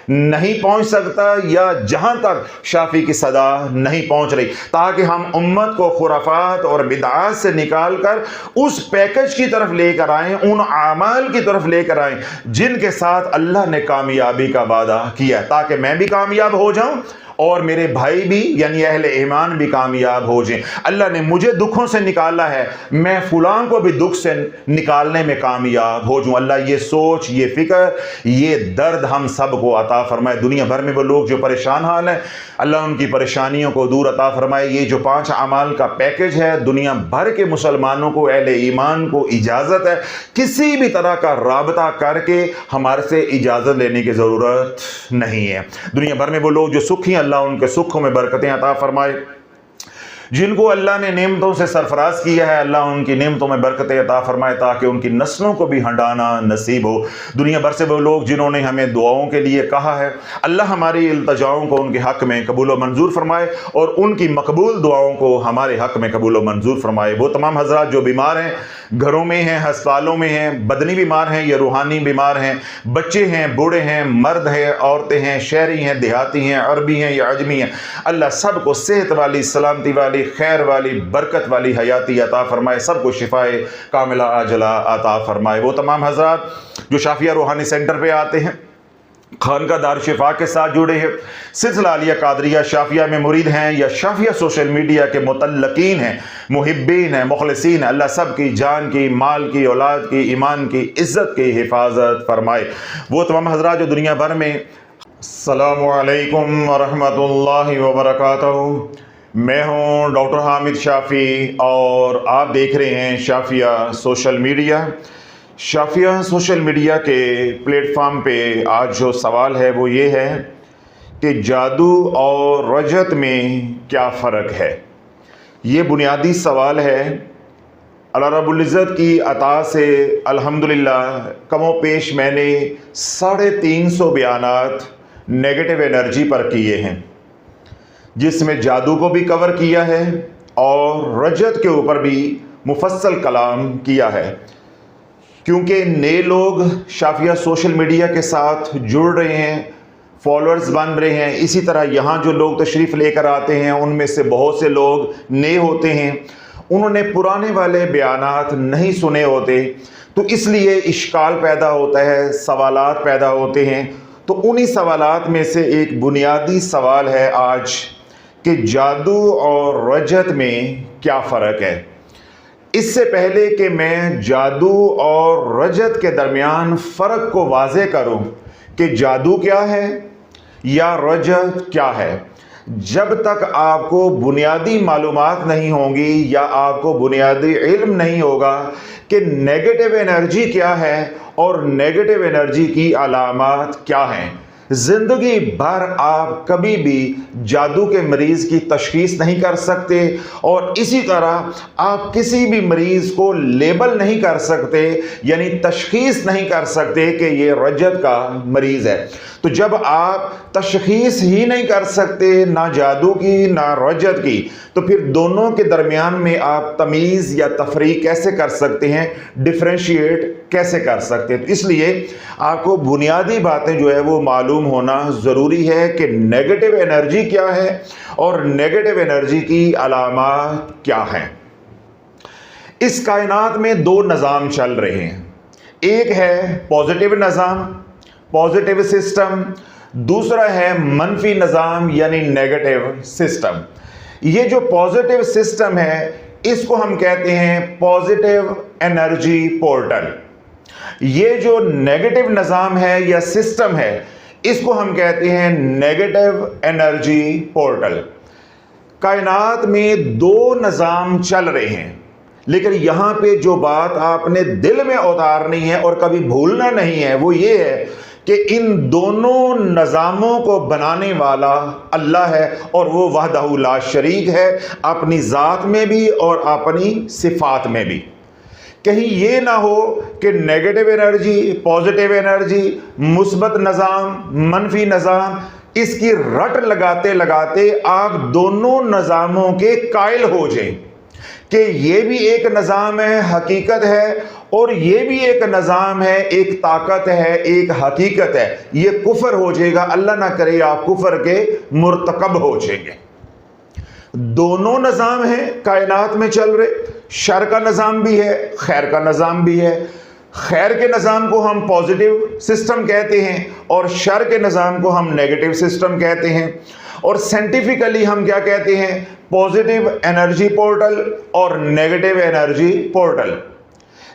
नहीं पहुंच सकता या जहां तक शाफी की सदा नहीं पहुंच रही, ताकि हम उम्मत को खुराफात और बिदआत से निकाल कर उस पैकेज की तरफ लेकर आए, उन आमाल की तरफ लेकर आए जिनके साथ अल्लाह ने कामयाबी का वादा किया, ताकि मैं भी कामयाब हो जाऊं और मेरे भाई भी यानी अहले ईमान भी कामयाब हो जाएं। अल्लाह ने मुझे दुखों से निकाला है, मैं फुलां को भी दुख से निकालने में कामयाब हो जाऊं। अल्लाह ये सोच, ये फिक्र, ये दर्द हम सब को अता फरमाए। दुनिया भर में वो लोग जो परेशान हाल हैं, अल्लाह उनकी परेशानियों को दूर अता फरमाए। ये जो 5 अमाल का पैकेज है, दुनिया भर के मुसलमानों को, अहले ईमान को इजाज़त है किसी भी तरह का राबता करके हमारे से इजाज़त लेने की ज़रूरत नहीं है। दुनिया भर में वो लोग जो सुखी, अल्लाह उनके सुखों में बरकतें अता फरमाए। जिनको अल्लाह ने नेमतों से सरफराज किया है, अल्लाह उनकी नेमतों में बरकतें अता फरमाए ताकि उनकी नस्लों को भी हंडाना नसीब हो। दुनिया भर से वो लोग जिन्होंने हमें दुआओं के लिए कहा है, अल्लाह हमारी इल्तजाओं को उनके हक़ में कबूल व मंजूर फरमाए और उनकी मकबूल दुआओं को हमारे हक़ में कबूल व मंजूर फरमाए। वो तमाम हजरात जो बीमार हैं, घरों में हैं, अस्पतालों में हैं, बदनी बीमार हैं या रूहानी बीमार हैं, बच्चे हैं, बूढ़े हैं, मर्द हैं, औरतें हैं, शहरी हैं, देहाती हैं, अरबी हैं या अजमी हैं, अल्लाह सबको सेहत वाली, सलामती वाली, खैर वाली, बरकत वाली हयाती अता फरमाए। सबको शिफाए कामिला आजला अता फरमाए। वो तमाम हजरात जो शाफिया रूहानी सेंटर पे आते हैं, खानका दार शिफा के साथ जुड़े हैं, सिलसिला आलिया कादरिया शाफिया में मुरीद हैं या शाफिया सोशल मीडिया के मुतल्लकीन हैं, मुहिब्बीन हैं, मुखलिसीन, अल्लाह सब की जान की, माल की, औलाद की, ईमान की, इज़्ज़त की हिफाजत फरमाए। वो तमाम हजरात जो दुनिया भर में, अस्सलामु अलैकुम व रहमतुल्लाहि व बरकातहू। मैं हूँ डॉक्टर हामिद शाफ़ी और आप देख रहे हैं Shafia social media. Shafia social media के प्लेटफॉर्म पे आज जो सवाल है वो ये है कि जादू और रजत में क्या फ़र्क है। ये बुनियादी सवाल है। अल्लाह रब्बुल इज़्ज़त की अता से अल्हम्दुलिल्लाह कमो पेश मैंने 350 बयानात नेगेटिव एनर्जी पर किए हैं, जिसमें जादू को भी कवर किया है और रजत के ऊपर भी मुफस्सल कलाम किया है। क्योंकि नए लोग शाफिया सोशल मीडिया के साथ जुड़ रहे हैं, फॉलोअर्स बन रहे हैं, इसी तरह यहाँ जो लोग तशरीफ़ लेकर आते हैं उनमें से बहुत से लोग नए होते हैं, उन्होंने पुराने वाले बयानात नहीं सुने होते, तो इसलिए इश्काल पैदा होता है, सवालात पैदा होते हैं। तो उन्हीं सवालात में से एक बुनियादी सवाल है आज कि जादू और रजत में क्या फ़र्क है। इससे पहले कि मैं जादू और रजत के दरमियान फ़र्क को वाज़े करूं کہ जादू क्या है या रजत क्या है, जब तक आपको बुनियादी मालूमात नहीं होंगी या आपको बुनियादी इल्म नहीं होगा कि नेगेटिव एनर्जी क्या है और नेगेटिव एनर्जी की अलामात क्या हैं, ज़िंदगी भर आप कभी भी जादू के मरीज़ की तशख़ीस नहीं कर सकते और इसी तरह आप किसी भी मरीज़ को लेबल नहीं कर सकते, यानी तशख़ीस नहीं कर सकते कि ये रजत का मरीज़ है। तो जब आप तशख़ीस ही नहीं कर सकते ना जादू की ना रजत की, तो फिर दोनों के दरमियान में आप तमीज़ या तफरीक कैसे कर सकते हैं, डिफ्रेंशिएट कैसे कर सकते हैं। तो इसलिए आपको बुनियादी बातें जो है वो मालूम होना ज़रूरी है कि नेगेटिव एनर्जी क्या है और नेगेटिव एनर्जी की अलामात क्या हैं। इस कायनात में दो निज़ाम चल रहे हैं, एक है पॉजिटिव निज़ाम, पॉजिटिव सिस्टम, दूसरा है मनफी निज़ाम यानी नेगेटिव सिस्टम। ये जो पॉजिटिव सिस्टम है इसको हम कहते हैं पॉजिटिव एनर्जी पोर्टल। ये जो नेगेटिव निज़ाम है या सिस्टम है इसको हम कहते हैं नेगेटिव एनर्जी पोर्टल। कायनात में दो निज़ाम चल रहे हैं, लेकिन यहाँ पे जो बात आपने दिल में उतारनी है और कभी भूलना नहीं है वो ये है कि इन दोनों निज़ामों को बनाने वाला अल्लाह है और वो वहदहू ला शरीक है, अपनी ज़ात में भी और अपनी सिफ़ात में भी। कहीं ये ना हो कि नेगेटिव एनर्जी, पॉजिटिव एनर्जी, मुस्बत निज़ाम, मनफी निज़ाम, इसकी रट लगाते लगाते आप दोनों निज़ामों के कायल हो जाएं कि ये भी एक निज़ाम है, हकीकत है, और ये भी एक निज़ाम है, एक ताकत है, एक हकीकत है। ये कुफर हो जाएगा, अल्लाह ना करे आप कुफर के मुर्तकब हो जाएंगे। दोनों निज़ाम हैं कायनात में चल रहे, शर का निज़ाम भी है, खैर का निज़ाम भी है। खैर के निज़ाम को हम पॉजिटिव सिस्टम कहते हैं और शर के निज़ाम को हम नेगेटिव सिस्टम कहते हैं। और साइंटिफिकली हम क्या कहते हैं, पॉजिटिव एनर्जी पोर्टल और नेगेटिव एनर्जी पोर्टल।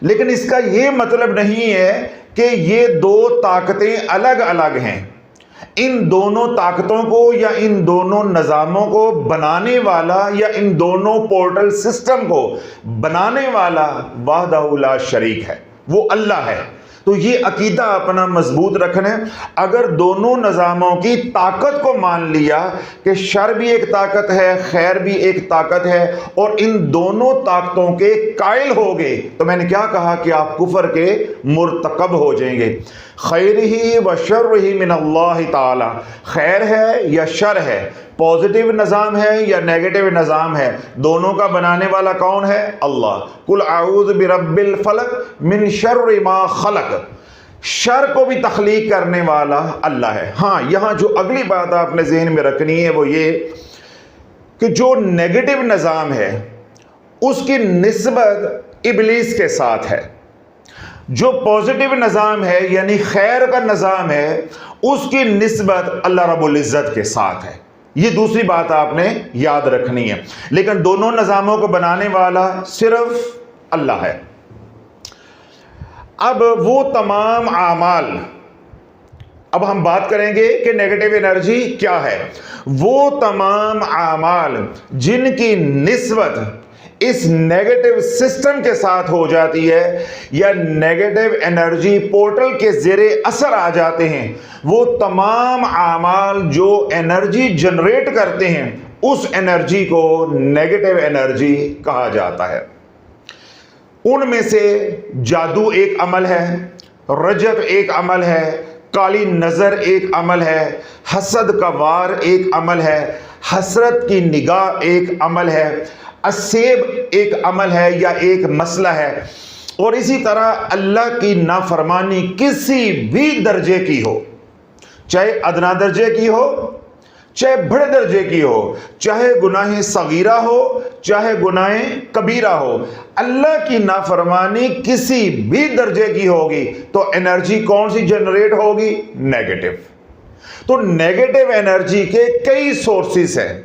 लेकिन इसका ये मतलब नहीं है कि ये दो ताकतें अलग अलग हैं। इन दोनों ताकतों को या इन दोनों निज़ामों को बनाने वाला या इन दोनों पोर्टल सिस्टम को बनाने वाला वहदहू ला शरीक है, वो अल्लाह है। तो ये अकीदा अपना मजबूत रखना है। अगर दोनों निज़ामों की ताकत को मान लिया कि शर भी एक ताकत है, खैर भी एक ताकत है, और इन दोनों ताकतों के कायल हो गए, तो मैंने क्या कहा कि आप कुफर के मुर्तकब हो जाएंगे। खैरिही व शर्रिही मिन अल्लाह ताला, खैर है या शर है, पॉजिटिव निज़ाम है या नेगेटिव निज़ाम है, दोनों का बनाने वाला कौन है? अल्लाह। कुल आऊज़ु बिरब्बिल फलक मिन शर्रि मा खलक, शर को भी तख्लीक करने वाला अल्लाह है। हाँ, यहाँ जो अगली बात आपने ज़हन में रखनी है वो ये कि जो नेगेटिव निज़ाम है उसकी निस्बत इब्लीस के साथ है, जो पॉजिटिव निज़ाम है यानी खैर का निज़ाम है उसकी निस्बत अल्लाह रब्बुल इज़्ज़त के साथ है। ये दूसरी बात आपने याद रखनी है। लेकिन दोनों निज़ामों को बनाने वाला सिर्फ अल्लाह है। अब वो तमाम आमाल, अब हम बात करेंगे कि नेगेटिव एनर्जी क्या है। वो तमाम आमाल जिनकी निस्बत इस नेगेटिव सिस्टम के साथ हो जाती है या नेगेटिव एनर्जी पोर्टल के ज़ेरे असर आ जाते हैं, वो तमाम आमाल जो एनर्जी जनरेट करते हैं उस एनर्जी को नेगेटिव एनर्जी कहा जाता है। उनमें से जादू एक अमल है, रजत एक अमल है, काली नज़र एक अमल है, हसद का वार एक अमल है, हसरत की निगाह एक अमल है, असेब एक अमल है या एक मसला है। और इसी तरह अल्लाह की नाफरमानी किसी भी दर्जे की हो, चाहे अदना दर्जे की हो, चाहे बड़े दर्जे की हो, चाहे गुनाह सगीरा हो, चाहे गुनाह कबीरा हो, अल्लाह की नाफरमानी किसी भी दर्जे की होगी तो एनर्जी कौन सी जनरेट होगी? नेगेटिव। तो नेगेटिव एनर्जी के कई सोर्सेस हैं,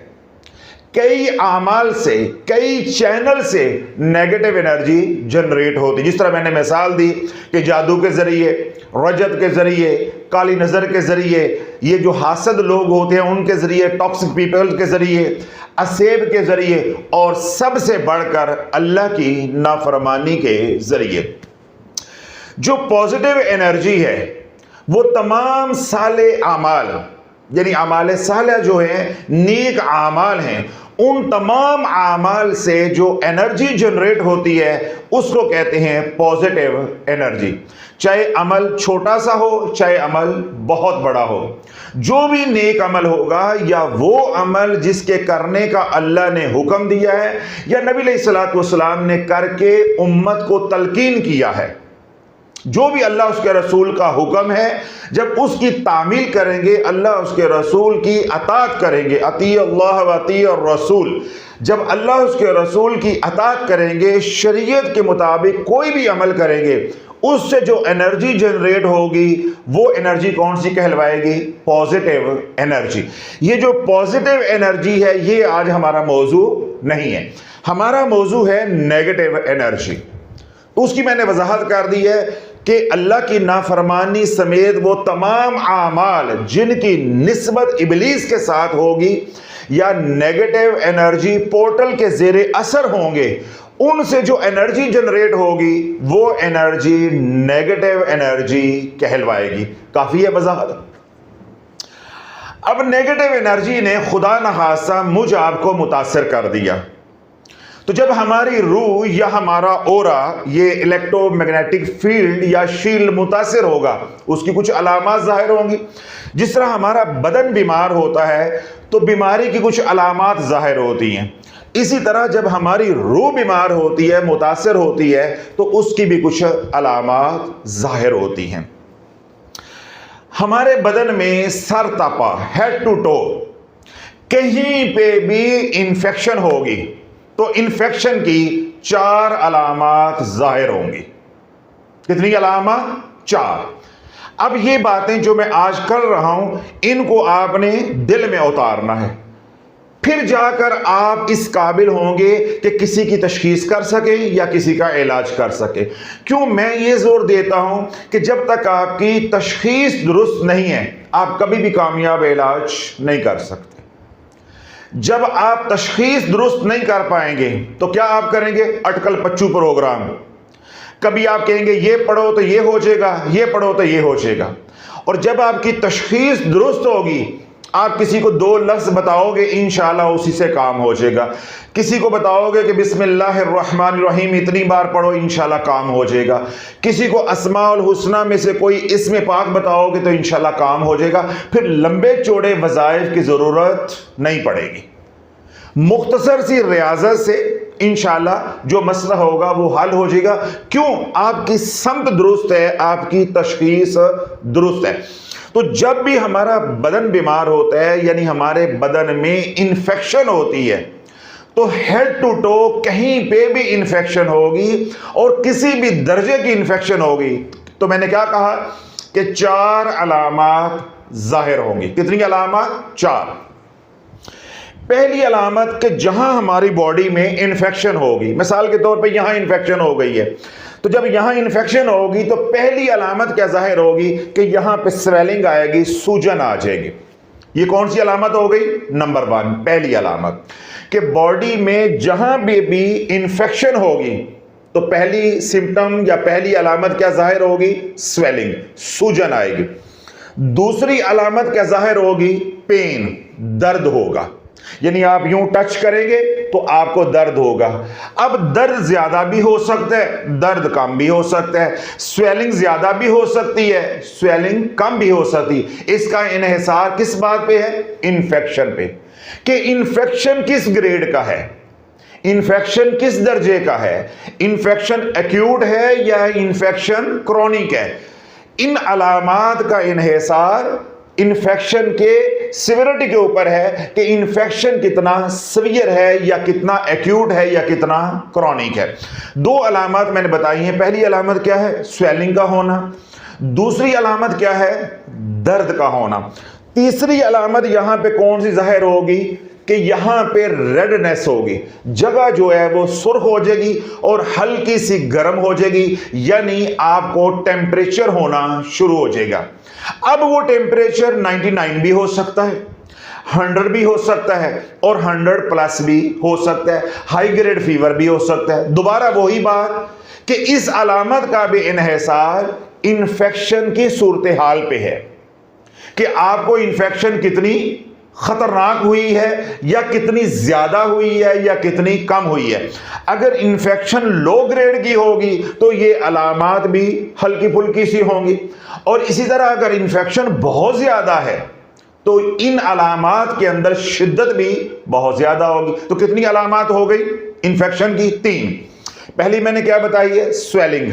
کئی اعمال سے، کئی چینل سے نیگیٹو انرجی جنریٹ ہوتی، جس طرح میں نے مثال دی کہ جادو کے ذریعے، رجت کے ذریعے، کالی نظر کے ذریعے، یہ جو حاسد لوگ ہوتے ہیں ان کے ذریعے، ٹاکسک پیپل کے ذریعے، اسیب کے ذریعے، اور سب سے بڑھ کر اللہ کی نافرمانی کے ذریعے۔ جو پازیٹیو انرجی ہے وہ تمام صالح اعمال، یعنی اعمال صالح جو ہیں، نیک اعمال ہیں، ان تمام اعمال سے جو انرجی جنریٹ ہوتی ہے اس کو کہتے ہیں پازیٹیو انرجی۔ چاہے عمل چھوٹا سا ہو، چاہے عمل بہت بڑا ہو، جو بھی نیک عمل ہوگا یا وہ عمل جس کے کرنے کا اللہ نے حکم دیا ہے یا نبی علیہ الصلوۃ والسلام نے کر کے امت کو تلقین کیا ہے، جو بھی اللہ اس کے رسول کا حکم ہے، جب اس کی تعمیل کریں گے، اللہ اس کے رسول کی اطاعت کریں گے، اطیع اللہ و اطیع الرسول، جب اللہ اس کے رسول کی اطاعت کریں گے، شریعت کے مطابق کوئی بھی عمل کریں گے، اس سے جو انرجی جنریٹ ہوگی وہ انرجی کون سی کہلوائے گی؟ Positive energy. یہ جو پازیٹیو انرجی ہے یہ آج ہمارا موضوع نہیں ہے، ہمارا موضوع ہے نیگیٹو انرجی۔ اس کی میں نے وضاحت کر دی ہے کہ اللہ کی نافرمانی سمیت وہ تمام اعمال جن کی نسبت ابلیس کے ساتھ ہوگی یا نیگیٹو انرجی پورٹل کے زیر اثر ہوں گے، ان سے جو انرجی جنریٹ ہوگی وہ انرجی نیگیٹو انرجی کہلوائے گی۔ کافی ہے وضاحت؟ اب نیگیٹو انرجی نے خدا نخواستہ مجھ آپ کو متاثر کر دیا، تو جب ہماری روح یا ہمارا اورا، یہ الیکٹرو میگنیٹک فیلڈ یا شیلڈ متاثر ہوگا، اس کی کچھ علامات ظاہر ہوں گی۔ جس طرح ہمارا بدن بیمار ہوتا ہے تو بیماری کی کچھ علامات ظاہر ہوتی ہیں، اسی طرح جب ہماری روح بیمار ہوتی ہے، متاثر ہوتی ہے، تو اس کی بھی کچھ علامات ظاہر ہوتی ہیں۔ ہمارے بدن میں سر تپا، ہیڈ ٹو ٹو، کہیں پہ بھی انفیکشن ہوگی تو انفیکشن کی 4 علامات ظاہر ہوں گی۔ کتنی علامات؟ 4۔ اب یہ باتیں جو میں آج کر رہا ہوں ان کو آپ نے دل میں اتارنا ہے، پھر جا کر آپ اس قابل ہوں گے کہ کسی کی تشخیص کر سکیں یا کسی کا علاج کر سکیں۔ کیوں میں یہ زور دیتا ہوں کہ جب تک آپ کی تشخیص درست نہیں ہے آپ کبھی بھی کامیاب علاج نہیں کر سکتے۔ جب آپ تشخیص درست نہیں کر پائیں گے تو کیا آپ کریں گے؟ اٹکل پچو پروگرام۔ کبھی آپ کہیں گے یہ پڑھو تو یہ ہو جائے گا، یہ پڑھو تو یہ ہو جائے گا، اور جب آپ کی تشخیص درست ہوگی آپ کسی کو 2 لفظ بتاؤ گے انشاءاللہ اسی سے کام ہو جائے گا۔ کسی کو بتاؤ گے کہ بسم اللہ الرحمن الرحیم اتنی بار پڑھو انشاءاللہ کام ہو جائے گا۔ کسی کو اسماء الحسنہ میں سے کوئی اسم پاک بتاؤ گے تو انشاءاللہ کام ہو جائے گا۔ پھر لمبے چوڑے وظائف کی ضرورت نہیں پڑے گی، مختصر سی ریاضت سے انشاءاللہ جو مسئلہ ہوگا وہ حل ہو جائے گا۔ کیوں؟ آپ کی سمت درست ہے، آپ کی تشخیص درست ہے۔ تو جب بھی ہمارا بدن بیمار ہوتا ہے، یعنی ہمارے بدن میں انفیکشن ہوتی ہے، تو ہیڈ ٹو ٹو کہیں پہ بھی انفیکشن ہوگی اور کسی بھی درجے کی انفیکشن ہوگی، تو میں نے کیا کہا کہ 4 علامات ظاہر ہوں گی۔ کتنی علامات؟ 4۔ پہلی علامت کہ جہاں ہماری باڈی میں انفیکشن ہوگی، مثال کے طور پہ یہاں انفیکشن ہو گئی ہے، تو جب یہاں انفیکشن ہوگی تو پہلی علامت کیا ظاہر ہوگی کہ یہاں پہ سویلنگ آئے گی، سوجن آ جائے گی۔ یہ کون سی علامت ہو گئی؟ نمبر 1، پہلی علامت کہ باڈی میں جہاں بھی انفیکشن ہوگی تو پہلی سمٹم یا پہلی علامت کیا ظاہر ہوگی؟ سویلنگ، سوجن آئے گی۔ دوسری علامت کیا ظاہر ہوگی؟ پین، درد ہوگا، یعنی آپ یوں ٹچ کریں گے تو آپ کو درد ہوگا۔ اب درد زیادہ بھی ہو سکتا ہے، درد کم بھی ہو سکتا ہے، سویلنگ زیادہ بھی ہو سکتی ہے، سویلنگ کم بھی ہو سکتی ہے۔ اس کا انحصار کس بات پہ ہے؟ انفیکشن پہ، کہ انفیکشن کس گریڈ کا ہے، انفیکشن کس درجے کا ہے، انفیکشن ایکیوٹ ہے یا انفیکشن کرونک ہے۔ ان علامات کا انحصار انفیکشن کے سیویرٹی کے اوپر ہے کہ انفیکشن کتنا سیویئر ہے یا کتنا ایکیوٹ ہے یا کتنا کرونک ہے۔ 2 علامات میں نے بتائی ہیں۔ پہلی علامت کیا ہے؟ سویلنگ کا ہونا۔ دوسری علامت کیا ہے؟ درد کا ہونا۔ تیسری علامت یہاں پہ کون سی ظاہر ہوگی کہ یہاں پہ ریڈنس ہوگی, جگہ جو ہے وہ سرخ ہو جائے گی اور ہلکی سی گرم ہو جائے گی, یعنی آپ کو ٹیمپریچر ہونا شروع ہو جائے گا. اب وہ ٹیمپریچر 99 بھی ہو سکتا ہے, 100 بھی ہو سکتا ہے اور 100+ بھی ہو سکتا ہے, ہائی گریڈ فیور بھی ہو سکتا ہے. دوبارہ وہی بات کہ اس علامت کا بھی انحصار انفیکشن کی صورتحال پہ ہے کہ آپ کو انفیکشن کتنی خطرناک ہوئی ہے یا کتنی زیادہ ہوئی ہے یا کتنی کم ہوئی ہے. اگر انفیکشن لو گریڈ کی ہوگی تو یہ علامات بھی ہلکی پھلکی سی ہوں گی, اور اسی طرح اگر انفیکشن بہت زیادہ ہے تو ان علامات کے اندر شدت بھی بہت زیادہ ہوگی. تو کتنی علامات ہو گئی انفیکشن کی؟ 3. پہلی میں نے کیا بتائی ہے؟ سویلنگ.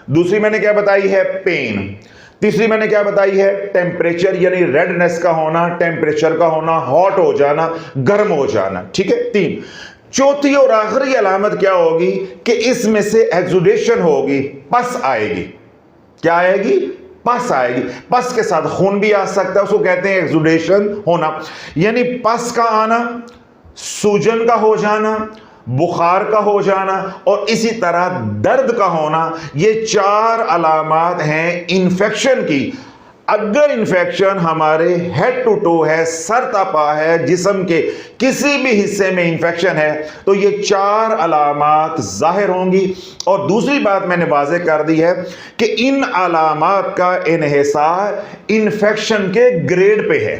دوسری میں نے کیا بتائی ہے؟ پین. تیسری میں نے کیا بتائی ہے؟ ٹیمپریچر, یعنی ریڈنس کا ہونا, ٹیمپریچر کا ہونا, ہاٹ ہو جانا, گرم ہو جانا. ٹھیک ہے, 3. چوتھی اور آخری علامت کیا ہوگی کہ اس میں سے ایکزوڈیشن ہوگی, پس آئے گی. کیا آئے گی؟ پس آئے گی. پس کے ساتھ خون بھی آ سکتا ہے, اس کو کہتے ہیں ایکزوڈیشن ہونا, یعنی پس کا آنا, سوجن کا ہو جانا, بخار کا ہو جانا اور اسی طرح درد کا ہونا. یہ 4 علامات ہیں انفیکشن کی. اگر انفیکشن ہمارے ہیڈ ٹو ٹو ہے, سر تپا ہے, جسم کے کسی بھی حصے میں انفیکشن ہے, تو یہ 4 علامات ظاہر ہوں گی. اور دوسری بات میں نے واضح کر دی ہے کہ ان علامات کا انحصار انفیکشن کے گریڈ پہ ہے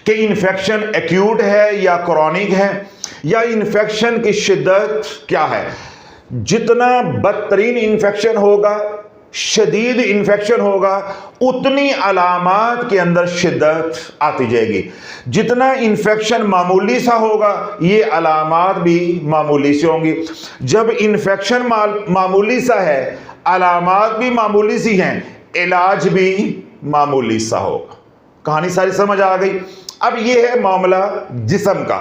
کہ انفیکشن ایکیوٹ ہے یا کرونک ہے, یا انفیکشن کی شدت کیا ہے. جتنا بدترین انفیکشن ہوگا, شدید انفیکشن ہوگا, اتنی علامات کے اندر شدت آتی جائے گی. جتنا انفیکشن معمولی سا ہوگا, یہ علامات بھی معمولی سی ہوں گی. جب انفیکشن معمولی سا ہے, علامات بھی معمولی سی ہیں, علاج بھی معمولی سا ہوگا. کہانی ساری سمجھ آ گئی؟ اب یہ ہے معاملہ جسم کا.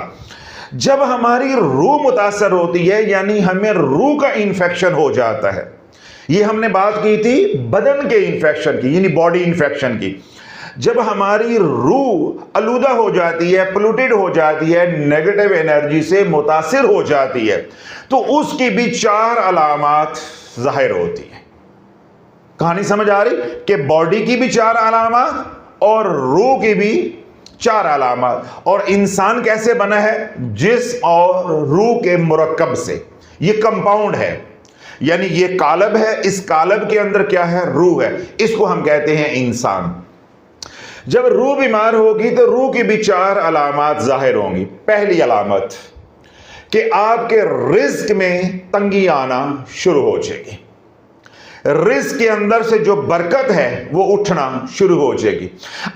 جب ہماری روح متاثر ہوتی ہے, یعنی ہمیں روح کا انفیکشن ہو جاتا ہے, یہ ہم نے بات کی تھی بدن کے انفیکشن کی, یعنی باڈی انفیکشن کی. جب ہماری روح آلودہ ہو جاتی ہے, پولوٹیڈ ہو جاتی ہے, نیگیٹو انرجی سے متاثر ہو جاتی ہے, تو اس کی بھی 4 علامات ظاہر ہوتی ہیں. کہانی سمجھ آ رہی کہ باڈی کی بھی 4 علامات اور روح کی بھی 4 علامات. اور انسان کیسے بنا ہے؟ جسم اور روح کے مرکب سے. یہ کمپاؤنڈ ہے, یعنی یہ قالب ہے, اس قالب کے اندر کیا ہے؟ روح ہے. اس کو ہم کہتے ہیں انسان. جب روح بیمار ہوگی تو روح کی بھی 4 علامات ظاہر ہوں گی. پہلی علامت کہ آپ کے رزق میں تنگی آنا شروع ہو جائے گی. رزق کے اندر سے جو برکت ہے وہ اٹھنا شروع ہو جائے گی.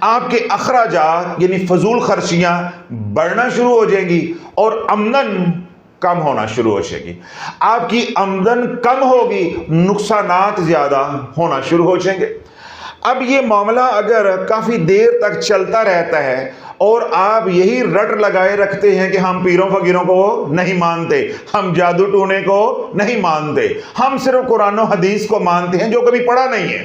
آپ کے اخراجات یعنی فضول خرچیاں بڑھنا شروع ہو جائیں گی اور آمدن کم ہونا شروع ہو جائے گی. آپ کی آمدن کم ہوگی, نقصانات زیادہ ہونا شروع ہو جائیں گے. اب یہ معاملہ اگر کافی دیر تک چلتا رہتا ہے اور آپ یہی رٹ لگائے رکھتے ہیں کہ ہم پیروں فقیروں کو نہیں مانتے, ہم جادو ٹونے کو نہیں مانتے, ہم صرف قرآن و حدیث کو مانتے ہیں جو کبھی پڑھا نہیں ہے,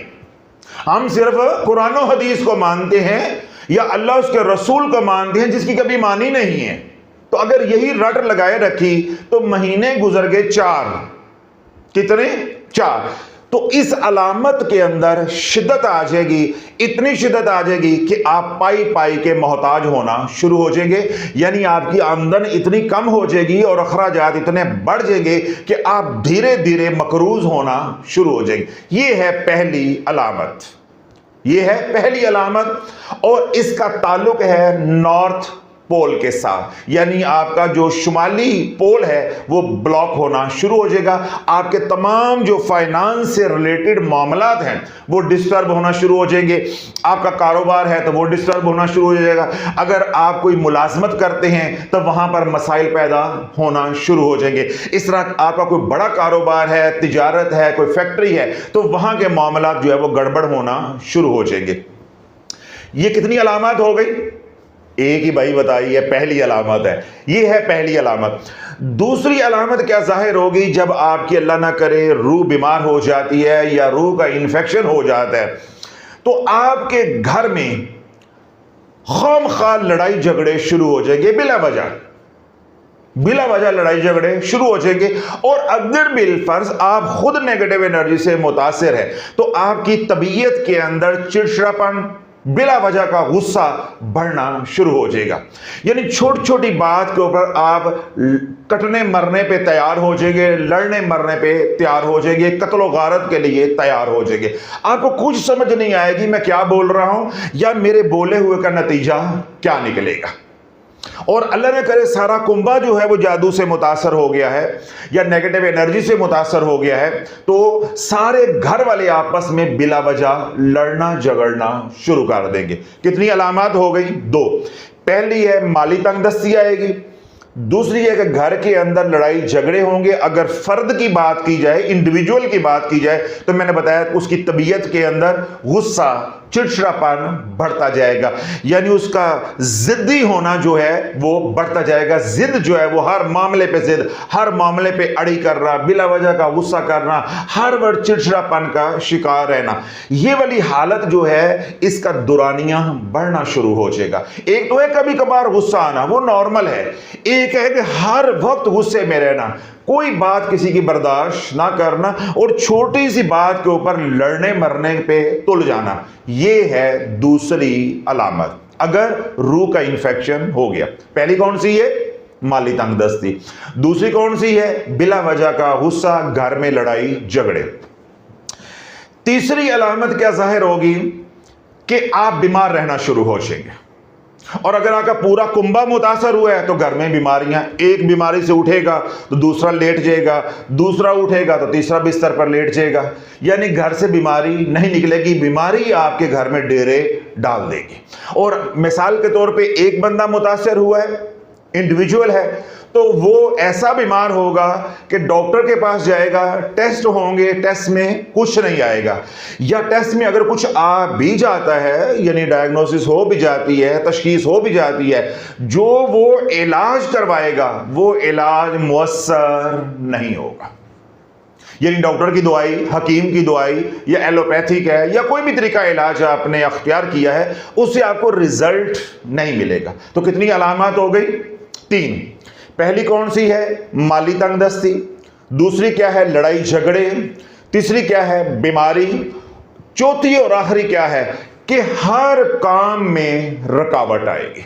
ہم صرف قرآن و حدیث کو مانتے ہیں یا اللہ اس کے رسول کو مانتے ہیں جس کی کبھی مانی نہیں ہے, تو اگر یہی رٹ لگائے رکھی تو مہینے گزر گئے 4. کتنے؟ 4. تو اس علامت کے اندر شدت آ جائے گی, اتنی شدت آ جائے گی کہ آپ پائی پائی کے محتاج ہونا شروع ہو جائیں گے. یعنی آپ کی آمدن اتنی کم ہو جائے گی اور اخراجات اتنے بڑھ جائیں گے کہ آپ دھیرے دھیرے مقروض ہونا شروع ہو جائیں گے. یہ ہے پہلی علامت, یہ ہے پہلی علامت. اور اس کا تعلق ہے نارتھ پول کے ساتھ, یعنی آپ کا جو شمالی پول ہے وہ بلاک ہونا شروع ہو جائے گا. آپ کے تمام جو فائنانس سے ریلیٹڈ معاملات ہیں وہ ڈسٹرب ہونا شروع ہو جائیں گے. آپ کا کاروبار ہے تو وہ ڈسٹرب ہونا شروع ہو جائے گا. اگر آپ کوئی ملازمت کرتے ہیں تو وہاں پر مسائل پیدا ہونا شروع ہو جائیں گے. اس طرح آپ کا کوئی بڑا کاروبار ہے, تجارت ہے, کوئی فیکٹری ہے, تو وہاں کے معاملات جو ہے وہ گڑبڑ ہونا شروع ہو جائیں گے. یہ کتنی علامات ہو گئی؟ ایک ہی بھائی بتائیے, پہلی علامت ہے. یہ ہے پہلی علامت. دوسری علامت کیا ظاہر ہوگی جب آپ کی اللہ نہ کرے روح بیمار ہو جاتی ہے یا روح کا انفیکشن ہو جاتا ہے, تو آپ کے گھر میں खामखा लड़ाई झगड़े शुरू हो जाएंगे, बिला वजह लड़ाई झगड़े शुरू हो जाएंगे। और अगर बिलफर्ज आप खुद नेगेटिव एनर्जी से मुतासिर है तो आपकी तबीयत के अंदर चिड़चिड़ापन, बिला वजह का गुस्सा बढ़ना शुरू हो जाएगा। यानी छोटी छोटी बात के ऊपर आप कटने मरने पे तैयार हो जाएंगे, लड़ने मरने पे तैयार हो जाएंगे, कत्लो गारत के लिए तैयार हो जाएंगे। आपको कुछ समझ नहीं आएगी मैं क्या बोल रहा हूं या मेरे बोले हुए का नतीजा क्या निकलेगा। और अल्लाह ने करे सारा कुंबा जो है वो जादू से मुतासर हो गया है या नेगेटिव एनर्जी से मुतासर हो गया है, तो सारे घर वाले आपस में बिला वजह लड़ना झगड़ना शुरू कर देंगे। कितनी अलामत हो गई? 2। पहली है माली तंगदस्ती आएगी, दूसरी है कि घर के अंदर लड़ाई झगड़े होंगे। अगर फर्द की बात की जाए, इंडिविजुअल की बात की जाए, तो मैंने बताया उसकी तबीयत के अंदर गुस्सा, चिड़चिड़ापन बढ़ता जाएगा, यानी उसका जिद्दी होना जो है वो बढ़ता जाएगा। जिद जो है वो हर मामले पे जिद, हर मामले पे अड़ी करना, बिला वजह का गुस्सा करना, हर वक्त चिड़चिड़ापन का शिकार रहना, ये वाली हालत जो है इसका दुरानिया बढ़ना शुरू हो जाएगा। एक तो है कभी कभार गुस्सा आना, वो नॉर्मल है। एक है कि हर वक्त गुस्से में रहना, कोई बात किसी की बर्दाश्त ना करना और छोटी सी बात के ऊपर लड़ने मरने पे तुल जाना, ये है दूसरी अलामत अगर रूह का इन्फेक्शन हो गया। पहली कौन सी है? माली तंगदस्ती। दूसरी कौन सी है? बिला वजह का गुस्सा, घर में लड़ाई झगड़े। तीसरी अलामत क्या जाहिर होगी कि आप बीमार रहना शुरू हो जाएंगे। और अगर आपका पूरा कुंबा मुतासर हुआ है तो घर में बीमारियां, एक बीमारी से उठेगा तो दूसरा लेट जाएगा, दूसरा उठेगा तो तीसरा बिस्तर पर लेट जाएगा, यानी घर से बीमारी नहीं निकलेगी, बीमारी आपके घर में डेरे डाल देगी। और मिसाल के तौर पे एक बंदा मुतासर हुआ है, इंडिविजुअल है, तो वो ऐसा बीमार होगा कि डॉक्टर के पास जाएगा, टेस्ट होंगे, टेस्ट में कुछ नहीं आएगा, या टेस्ट में अगर कुछ आ भी जाता है, यानी डायग्नोसिस हो भी जाती है, तशखीस हो भी जाती है, जो वो इलाज करवाएगा वो इलाज मुअस्सर नहीं होगा। यानी डॉक्टर की दवाई, हकीम की दवाई या एलोपैथिक है या कोई भी तरीका इलाज आपने अख्तियार किया है, उससे आपको रिजल्ट नहीं मिलेगा। तो कितनी अलामत हो गई? 3। पहली कौन सी है? माली तंगदस्ती। दूसरी क्या है? लड़ाई झगड़े। तीसरी क्या है? बीमारी। चौथी और आखिरी क्या है कि हर काम में रुकावट आएगी।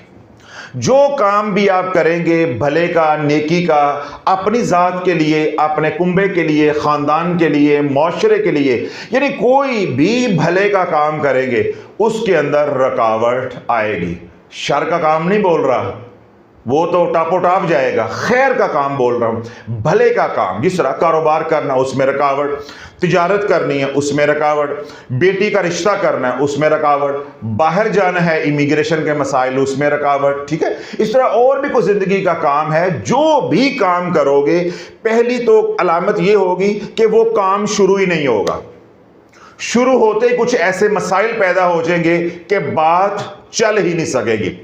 जो काम भी आप करेंगे भले का, नेकी का, अपनी जात के लिए, अपने कुंबे के लिए, खानदान के लिए, मुआशरे के लिए, यानी कोई भी भले का काम करेंगे उसके अंदर रुकावट आएगी। शर का काम नहीं बोल रहा, वो तो टापोटाप जाएगा, खैर का काम बोल रहा हूं, भले का काम, जिस तरह कारोबार करना उसमें रुकावट, तिजारत करनी है उसमें रुकावट, बेटी का रिश्ता करना है उसमें रुकावट, बाहर जाना है इमिग्रेशन के मसाइल उसमें रुकावट, ठीक है। इस तरह और भी कोई जिंदगी का काम है, जो भी काम करोगे पहली तो अलामत ये होगी कि वो काम शुरू ही नहीं होगा। शुरू होते ही कुछ ऐसे मसाइल पैदा हो जाएंगे कि बात चल ही नहीं सकेगी।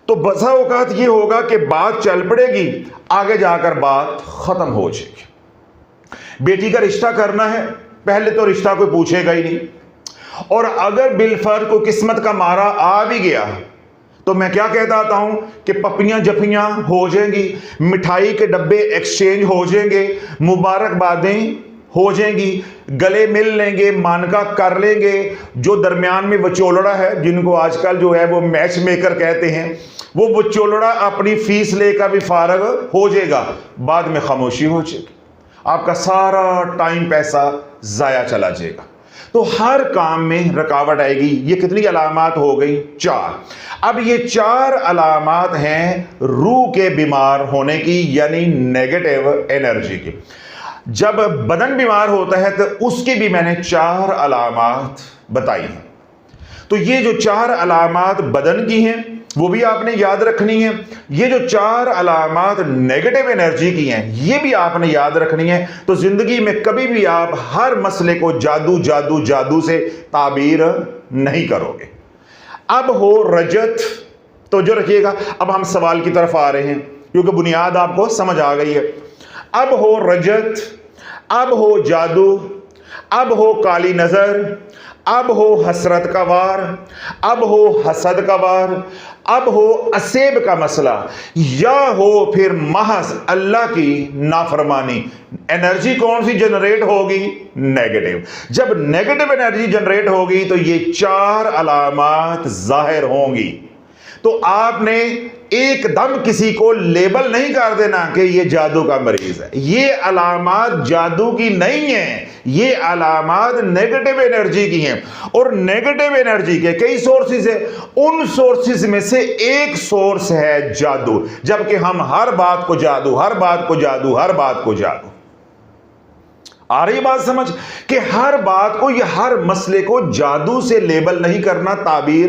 तो बसा औकात ये होगा कि बात चल पड़ेगी, आगे जाकर बात खत्म हो जाएगी। बेटी का रिश्ता करना है, पहले तो रिश्ता कोई पूछेगा ही नहीं, और अगर बिलफर्ज को किस्मत का मारा आ भी गया तो मैं क्या कहता आता हूं कि पपियां जफियां हो जाएंगी, मिठाई के डब्बे एक्सचेंज हो जाएंगे, मुबारकबादें हो जाएंगी, गले मिल लेंगे, मानका कर लेंगे। जो दरमियान में वचोलड़ा है, जिनको आजकल जो है वो मैच मेकर कहते हैं, वो वचोलड़ा अपनी फीस लेकर भी फारग हो जाएगा, बाद में खामोशी हो जाएगी, आपका सारा टाइम पैसा जाया चला जाएगा। तो हर काम में रुकावट आएगी। ये कितनी अलामत हो गई? 4। अब ये 4 अलामत हैं रूह के बीमार होने की, यानी नेगेटिव एनर्जी की। जब बदन बीमार होता है तो उसकी भी मैंने 4 अलामत बताई हैं। तो ये जो 4 अलामत बदन की हैं वो भी आपने याद रखनी है। ये जो 4 अलामत नेगेटिव एनर्जी की हैं ये भी आपने याद रखनी है। तो जिंदगी में कभी भी आप हर मसले को जादू जादू जादू से ताबीर नहीं करोगे। अब हो रजत, तो जो रखिएगा, अब हम सवाल की तरफ आ रहे हैं क्योंकि बुनियाद आपको समझ आ गई है। अब हो रजत, अब हो जादू, अब हो काली नजर, اب ہو حسرت کا وار، اب ہو حسد کا وار، اب ہو عصیب کا مسئلہ، یا ہو پھر محض اللہ کی نافرمانی، انرجی کون سی جنریٹ ہوگی؟ نیگیٹو۔ جب نیگیٹو انرجی جنریٹ ہوگی تو یہ 4 علامات ظاہر ہوں گی۔ تو آپ نے ایک دم کسی کو لیبل نہیں کر دینا کہ یہ جادو کا مریض ہے۔ یہ علامات جادو کی نہیں ہیں، یہ علامات نیگیٹو انرجی کی ہیں، اور نیگیٹو انرجی کے کئی سورسز ہیں، ان سورسز میں سے ایک سورس ہے جادو، جبکہ ہم ہر بات کو جادو، ہر بات کو جادو، ہر بات کو جادو۔ آ رہی بات سمجھ کہ ہر بات کو یا ہر مسئلے کو جادو سے لیبل نہیں کرنا، تعبیر